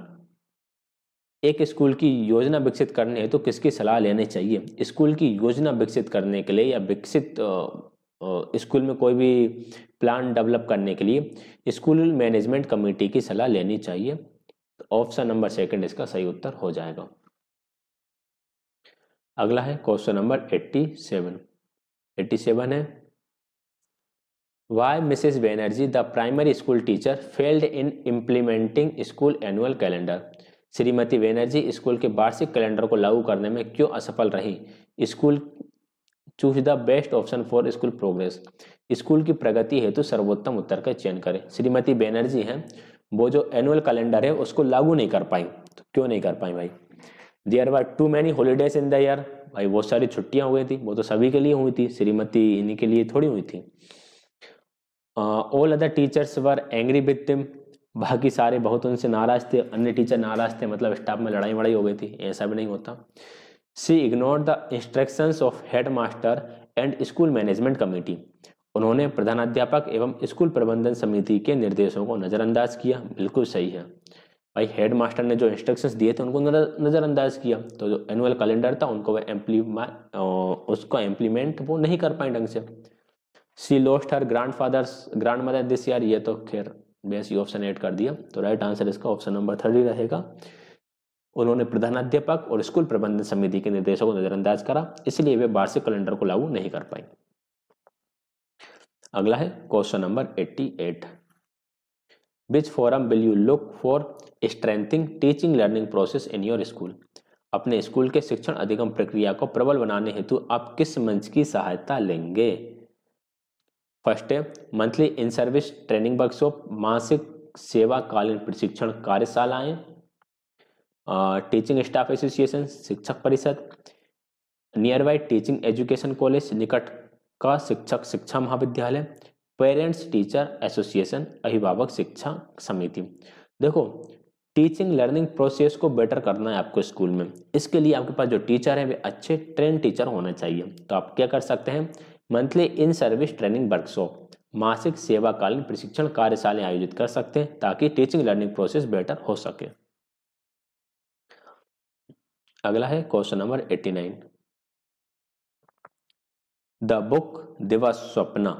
एक स्कूल की योजना विकसित करने है तो किसकी सलाह लेनी चाहिए। स्कूल की योजना विकसित करने के लिए या विकसित स्कूल में कोई भी प्लान डेवलप करने के लिए स्कूल मैनेजमेंट कमेटी की सलाह लेनी चाहिए। तो ऑप्शन नंबर 2 इसका सही उत्तर हो जाएगा। अगला है क्वेश्चन नंबर 87 है why Mrs Banerjee the primary school teacher failed in implementing school annual calendar, Shrimati Banerjee school के वार्षिक कैलेंडर को लागू करने में क्यों असफल रही। School choose the best option for school progress, school की प्रगति हेतु सर्वोत्तम उत्तर का चयन करें। श्रीमती बैनर्जी हैं वो जो एनुअल कैलेंडर है उसको लागू नहीं कर पाई, तो क्यों नहीं कर पाई भाई। There were too many holidays in the year, भाई बहुत सारी छुट्टियां हुई थी, वो तो सभी के लिए हुई थी, श्रीमती इन्हीं के लिए थोड़ी हुई थी। All other teachers were angry with them, बाकी सारे बहुत उनसे नाराज थे, अन्य टीचर नाराज थे, मतलब स्टाफ में लड़ाई वड़ाई हो गई थी, ऐसा भी नहीं होता। She ignored the instructions of head master and school management committee, उन्होंने प्रधानाध्यापक एवं स्कूल प्रबंधन समिति के निर्देशों को नज़रअंदाज किया, बिल्कुल सही है भाई। हेड मास्टर ने जो इंस्ट्रक्शंस दिए थे उनको नज़रअंदाज किया, तो जो एनुअल कैलेंडर था उनको उसका इम्प्लीमेंट वो नहीं कर पाए ढंग से। She lost her grand mother this year, ये तो खैर वैसे ऑप्शन ऐड कर दिया, तो राइट आंसर इसका ऑप्शन नंबर 3 रहेगा। उन्होंने प्रधानाध्यापक और स्कूल प्रबंधन समिति के निर्देशों को नजरअंदाज करा, इसलिए वे वार्षिक कैलेंडर को लागू नहीं कर पाई। अगला है question number 88। Which forum will you look for strengthening teaching learning process in your school, अपने स्कूल के शिक्षण अधिगम प्रक्रिया को प्रबल बनाने हेतु आप किस मंच की सहायता लेंगे। फर्स्ट है monthly in service training workshop, मासिक सेवाकालीन प्रशिक्षण कार्यशालाएं, टीचिंग स्टाफ एसोसिएशन शिक्षक परिषद, near by teaching education college निकट का शिक्षक शिक्षा महाविद्यालय, पेरेंट्स टीचर एसोसिएशन, अभिभावक शिक्षा समिति। देखो, टीचिंग लर्निंग प्रोसेस को बेटर करना है आपको स्कूल में, इसके लिए आपके पास जो टीचर है वे अच्छे ट्रेन टीचर होने चाहिए। तो आप क्या कर सकते हैं, monthly in service training workshop, मासिक सेवाकालीन प्रशिक्षण कार्यशालाएं आयोजित कर सकते हैं ताकि टीचिंग लर्निंग प्रोसेस बेटर हो सके। अगला है question number 89। The book Divaswapna,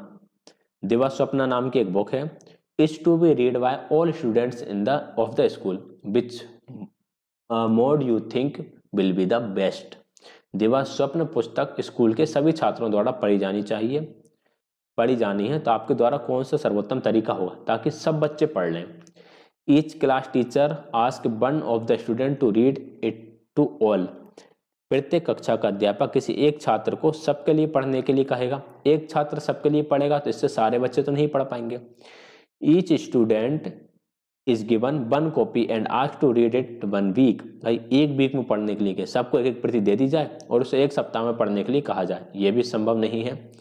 Divaswapna नाम की एक बुक है, is to be read by all students in the of the school, which mode you think will be the best. Divaswapna पुस्तक स्कूल के सभी छात्रों द्वारा पढ़ी जानी है, तो आपके द्वारा कौन सा सर्वोत्तम तरीका होगा ताकि सब बच्चे पढ़ लें। Each class teacher ask one of the student to read it to all, प्रत्येक कक्षा का अध्यापक किसी एक छात्र को सबके लिए पढ़ने के लिए कहेगा। एक छात्र सबके लिए पढ़ेगा तो इससे सारे बच्चे तो नहीं पढ़ पाएंगे। Each student is given one copy and ask to read it one week, भाई एक वीक में पढ़ने के लिए सबको एक एक प्रति दे दी जाए और उसे एक सप्ताह में पढ़ने के लिए कहा जाए, यह भी संभव नहीं है।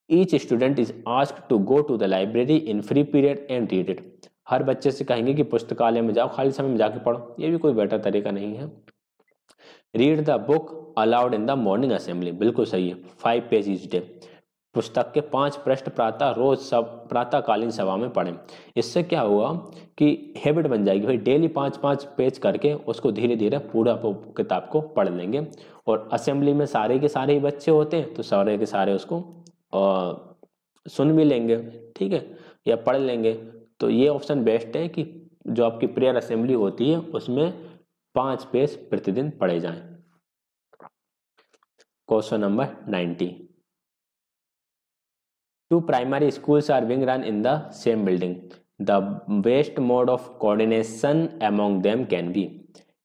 Each student is asked to go to the library in free period and read it, हर बच्चे से कहेंगे कि पुस्तकालय में जाओ, खाली समय में जाके पढ़ो, ये भी कोई बेटर तरीका नहीं है। Read the book allowed in the morning assembly, बिल्कुल सही है, 5 पेज ईच डे, पुस्तक के 5 पृष्ठ प्रातःकालीन सभा में पढ़ें। इससे क्या होगा कि हैबिट बन जाएगी, भाई डेली 5-5 पेज करके उसको धीरे धीरे पूरा किताब को पढ़ लेंगे। और असेंबली में सारे के सारे ही बच्चे होते हैं तो सारे के सारे उसको सुन भी लेंगे, ठीक है, या पढ़ लेंगे। तो ये ऑप्शन बेस्ट है कि जो आपकी प्रेयर असेंबली होती है उसमें 5 पेज प्रतिदिन पढ़े जाएं। Question number 90। 2 primary schools are being run in the same building. The best mode of coordination among them can be.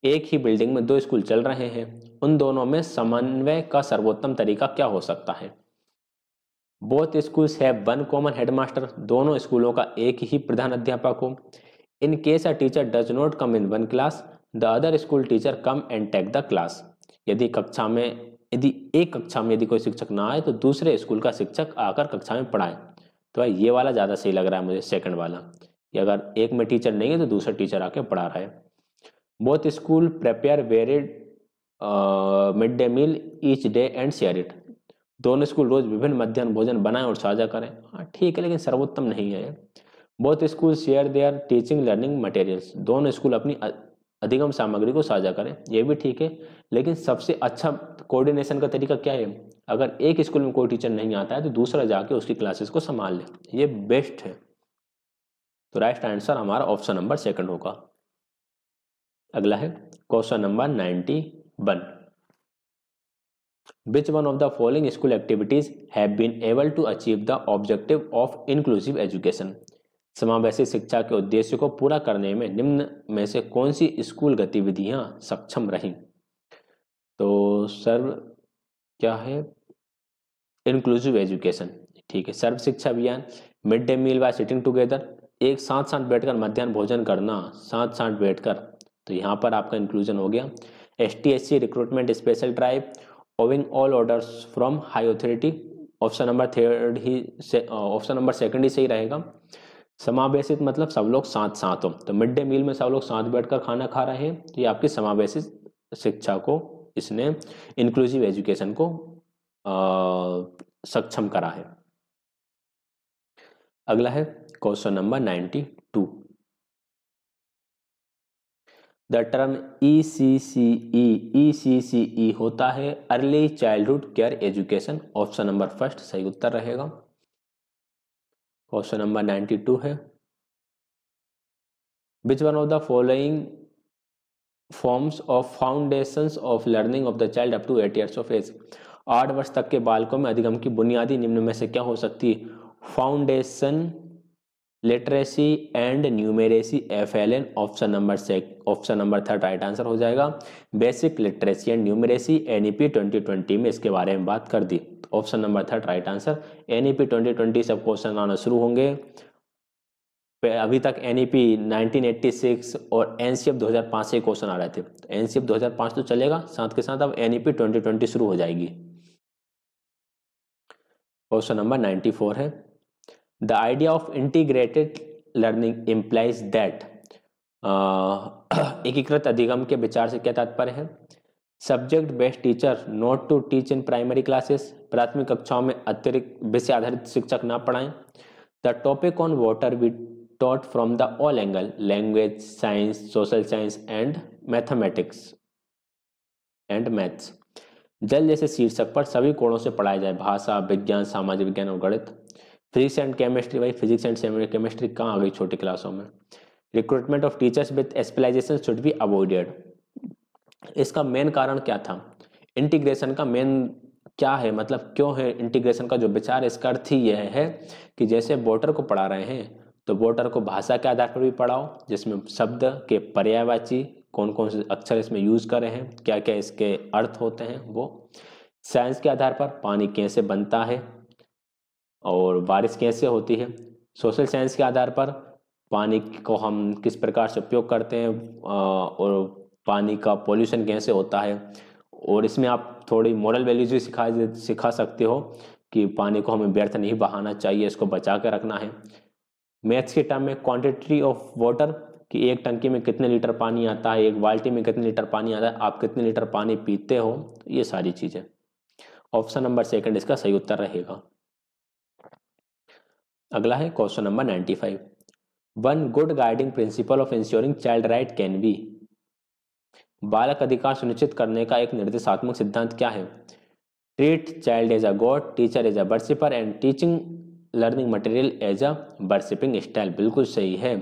एक ही बिल्डिंग में 2 स्कूल चल रहे हैं, उन दोनों में समन्वय का सर्वोत्तम तरीका क्या हो सकता है। Both schools have one common headmaster, दोनों स्कूलों का एक ही प्रधान अध्यापक हो। In case a teacher does not come in one class, the other school teacher come and take the class. यदि एक कक्षा में यदि कोई शिक्षक ना आए तो दूसरे स्कूल का शिक्षक आकर कक्षा में पढ़ाए। तो भाई ये वाला ज़्यादा सही लग रहा है मुझे, सेकंड वाला, कि अगर एक में टीचर नहीं है तो दूसरा टीचर आके पढ़ा रहा है। Both school prepare varied mid day meal each day and share it, दोनों स्कूल रोज विभिन्न मध्याह्न भोजन बनाएं और साझा करें। हाँ ठीक है, लेकिन सर्वोत्तम नहीं है। Both school share their teaching learning materials, दोनों स्कूल अपनी अधिगम सामग्री को साझा करें, ये भी ठीक है, लेकिन सबसे अच्छा कोऑर्डिनेशन का तरीका क्या है, अगर एक स्कूल में कोई टीचर नहीं आता है तो दूसरा जाके उसकी क्लासेस को संभाल ले, ये बेस्ट है। तो राइट आंसर हमारा ऑप्शन नंबर सेकंड होगा। अगला है question number 91। Which one of the following school activities have been able to achieve the objective of inclusive education? समावेशी शिक्षा के उद्देश्य को पूरा करने में निम्न में से कौन सी स्कूल गतिविधियां सक्षम रहीं। तो सर्व क्या है, इंक्लूसिव एजुकेशन, ठीक है, Sarva Shiksha Abhiyan, mid day meal by sitting together, एक साथ साथ बैठकर मध्याह्न भोजन करना, साथ साथ बैठकर, तो यहाँ पर आपका इंक्लूजन हो गया। STSC recruitment special drive, owing all orders from high authority, option number second ही सही रहेगा। समावेशित मतलब सब लोग साथ साथ हो, तो मिड डे मील में सब लोग साथ बैठकर खाना खा रहे हैं, तो ये आपकी समावेशित शिक्षा को, इसने इंक्लूसिव एजुकेशन को सक्षम करा है। अगला है question number 92। The term ECCE होता है early childhood care education, option number first सही उत्तर रहेगा। क्वेश्चन नंबर 92 है, which one of the following forms of foundations of learning of the child up to 8 years of age, 8 वर्ष तक के बालकों में अधिगम की बुनियादी निम्न में से क्या हो सकती है। Foundation, literacy and numeracy, FLN, option number third right answer हो जाएगा। Basic literacy and numeracy NEP 2020 में इसके बारे में बात कर दी, option number third right answer. NEP 2020 सब क्वेश्चन आना शुरू होंगे, अभी तक NEP 1986 और NCF 2005 से क्वेश्चन आ रहे थे, NCF 2005 तो चलेगा, साथ के साथ अब NEP 2020 शुरू हो जाएगी। क्वेश्चन नंबर 94 है, the idea of integrated learning implies that, एकीकृत अधिगम के विचार से क्या तात्पर्य है? Subject based teacher not to teach in primary classes, प्राथमिक कक्षाओं में अतिरिक्त विषय आधारित शिक्षक ना पढ़ाएं। The topic on water we taught from the all angle, language, science, social science and mathematics and maths. जल जैसे शीर्षक पर सभी कोणों से पढ़ाया जाए, भाषा, विज्ञान, सामाजिक विज्ञान और गणित। फिजिक्स एंड केमिस्ट्री, भाई फिजिक्स एंड केमिस्ट्री कहाँ आ गई छोटी क्लासों में। Recruitment of teachers with specialization should be avoided. इसका मेन कारण क्या था? इंटीग्रेशन का मेन क्या है, मतलब क्यों है इंटीग्रेशन का जो विचार, इसका अर्थ ही यह है कि जैसे वोटर को पढ़ा रहे हैं तो वोटर को भाषा के आधार पर भी पढ़ाओ, जिसमें शब्द के पर्यायवाची कौन कौन से अक्षर इसमें यूज करे हैं, क्या क्या इसके अर्थ होते हैं वो। साइंस के आधार पर पानी कैसे बनता है और बारिश कैसे होती है। सोशल साइंस के आधार पर पानी को हम किस प्रकार से उपयोग करते हैं और पानी का पॉल्यूशन कैसे होता है। और इसमें आप थोड़ी मॉरल वैल्यूज भी सिखा सकते हो कि पानी को हमें व्यर्थ नहीं बहाना चाहिए, इसको बचा के रखना है। मैथ्स के टर्म में क्वांटिटी ऑफ वाटर, कि एक टंकी में कितने लीटर पानी आता है, एक बाल्टी में कितने लीटर पानी आता है, आप कितने लीटर पानी पीते हो, तो ये सारी चीजें। ऑप्शन नंबर सेकंड इसका सही उत्तर रहेगा। अगला है question number 95। One good guiding principle of ensuring child right can be. बालक अधिकार सुनिश्चित करने का एक निर्देशात्मक सिद्धांत क्या है? Treat child as a god, teacher as a worshipper and teaching learning material as a worshipping style. बिल्कुल सही है।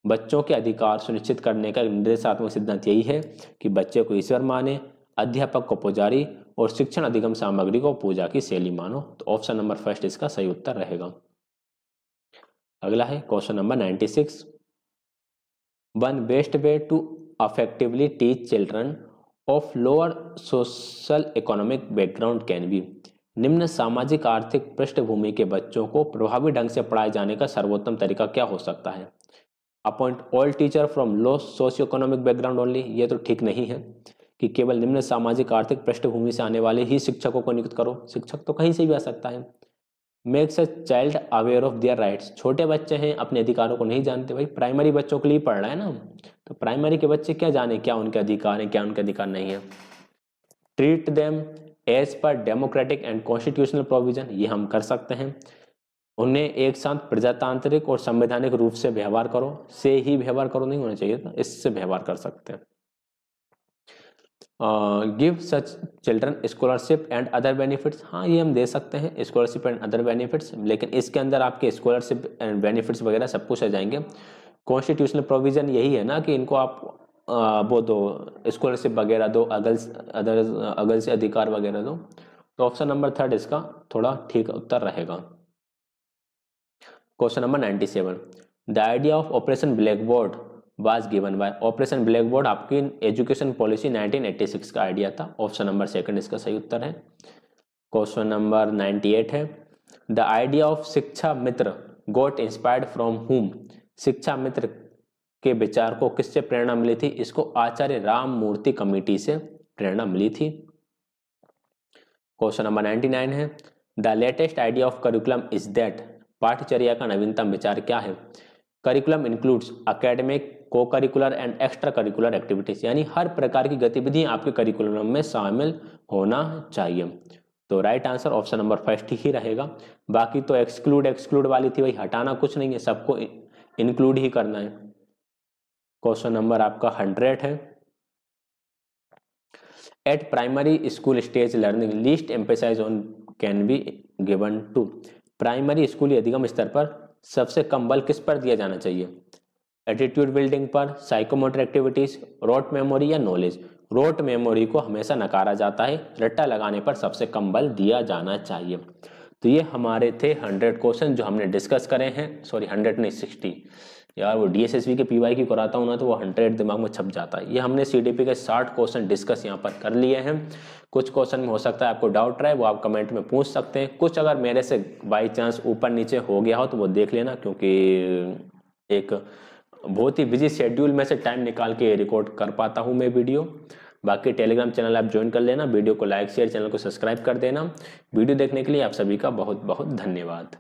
बच्चों के अधिकार सुनिश्चित करने का निर्देशात्मक सिद्धांत यही है कि बच्चे को ईश्वर माने, अध्यापक को पुजारी और शिक्षण अधिगम सामग्री को पूजा की शैली मानो। तो ऑप्शन नंबर फर्स्ट इसका सही उत्तर रहेगा। अगला है question number 96। One best way to effectively teach children of lower social economic background can be। निम्न सामाजिक आर्थिक पृष्ठभूमि के बच्चों को प्रभावी ढंग से पढ़ाए जाने का सर्वोत्तम तरीका क्या हो सकता है? Appoint all teacher from low socio economic background only, ये तो ठीक नहीं है कि केवल निम्न सामाजिक आर्थिक पृष्ठभूमि से आने वाले ही शिक्षकों को नियुक्त करो। शिक्षक तो कहीं से भी आ सकता है। Makes a child aware of their rights, छोटे बच्चे हैं अपने अधिकारों को नहीं जानते। भाई प्राइमरी बच्चों के लिए पढ़ रहा है ना, तो प्राइमरी के बच्चे क्या जाने क्या उनके अधिकार हैं, क्या उनके अधिकार नहीं है। Treat them as per democratic and constitutional provision, ये हम कर सकते हैं। उन्हें एक साथ प्रजातांत्रिक और संवैधानिक रूप से व्यवहार करो, से ही व्यवहार करो नहीं होना चाहिए था, इससे व्यवहार कर सकते हैं। Give such children scholarship and other benefits, हाँ ये हम दे सकते हैं स्कॉलरशिप एंड अदर बेनिफिट्स, लेकिन इसके अंदर आपके स्कॉलरशिप एंड बेनिफिट्स वगैरह सब कुछ आ जाएंगे। कॉन्स्टिट्यूशनल प्रोविजन यही है ना कि इनको आप वो दो स्कॉलरशिप वगैरह दो, अगल से अधिकार वगैरह दो। तो ऑप्शन नंबर थर्ड इसका थोड़ा ठीक उत्तर रहेगा। Question number 97। The idea of operation black board was given by. Operation black board आपकी एजुकेशन पॉलिसी 1986 का आइडिया था। ऑप्शन नंबर सेकंड इसका सही उत्तर है। क्वेश्चन नंबर 98 है। द आइडिया ऑफ शिक्षा मित्र गॉट इंस्पायर्ड फ्रॉम हुम। शिक्षा मित्र के विचार को किससे प्रेरणा मिली थी? इसको आचार्य राममूर्ति कमेटी से प्रेरणा मिली थी। क्वेश्चन नंबर 99 है। The latest idea of curriculum is that. पाठ्यचर्या का नवीनतम विचार क्या है? करिकुलम इंक्लूड्स एकेडमिक, को curricular and extra curricular activities, यानी हर प्रकार की गतिविधियां आपके करिकुलम में शामिल होना चाहिए। तो right answer option number first ही रहेगा। बाकी तो एक्सक्लूड वाली थी, भाई हटाना कुछ नहीं है, सबको इंक्लूड ही करना है। क्वेश्चन नंबर आपका 100 है। At primary school stage learning least emphasize on can be given to. Primary स्कूली अधिगम स्तर पर सबसे कम बल किस पर दिया जाना चाहिए? एटीट्यूड बिल्डिंग पर, साइकोमोटर एक्टिविटीज, रोट मेमोरी या नॉलेज। रोट मेमोरी को हमेशा नकारा जाता है, रट्टा लगाने पर सबसे कम बल दिया जाना चाहिए। तो ये हमारे थे 100 क्वेश्चन जो हमने डिस्कस करे हैं। सॉरी 100 नहीं 60 यार, वो DSSB के PY की कराता हूँ ना तो वो 100 दिमाग में छप जाता है। ये हमने CDP के 60 क्वेश्चन डिस्कस यहाँ पर कर लिए हैं। कुछ क्वेश्चन में हो सकता है आपको डाउट रहे, वो आप कमेंट में पूछ सकते हैं। कुछ अगर मेरे से बाई चांस ऊपर नीचे हो गया हो तो वो देख लेना, क्योंकि एक बहुत ही बिजी शेड्यूल में से टाइम निकाल के रिकॉर्ड कर पाता हूँ मैं वीडियो। बाकी टेलीग्राम चैनल आप ज्वाइन कर लेना, वीडियो को लाइक शेयर, चैनल को सब्सक्राइब कर देना। वीडियो देखने के लिए आप सभी का बहुत बहुत धन्यवाद।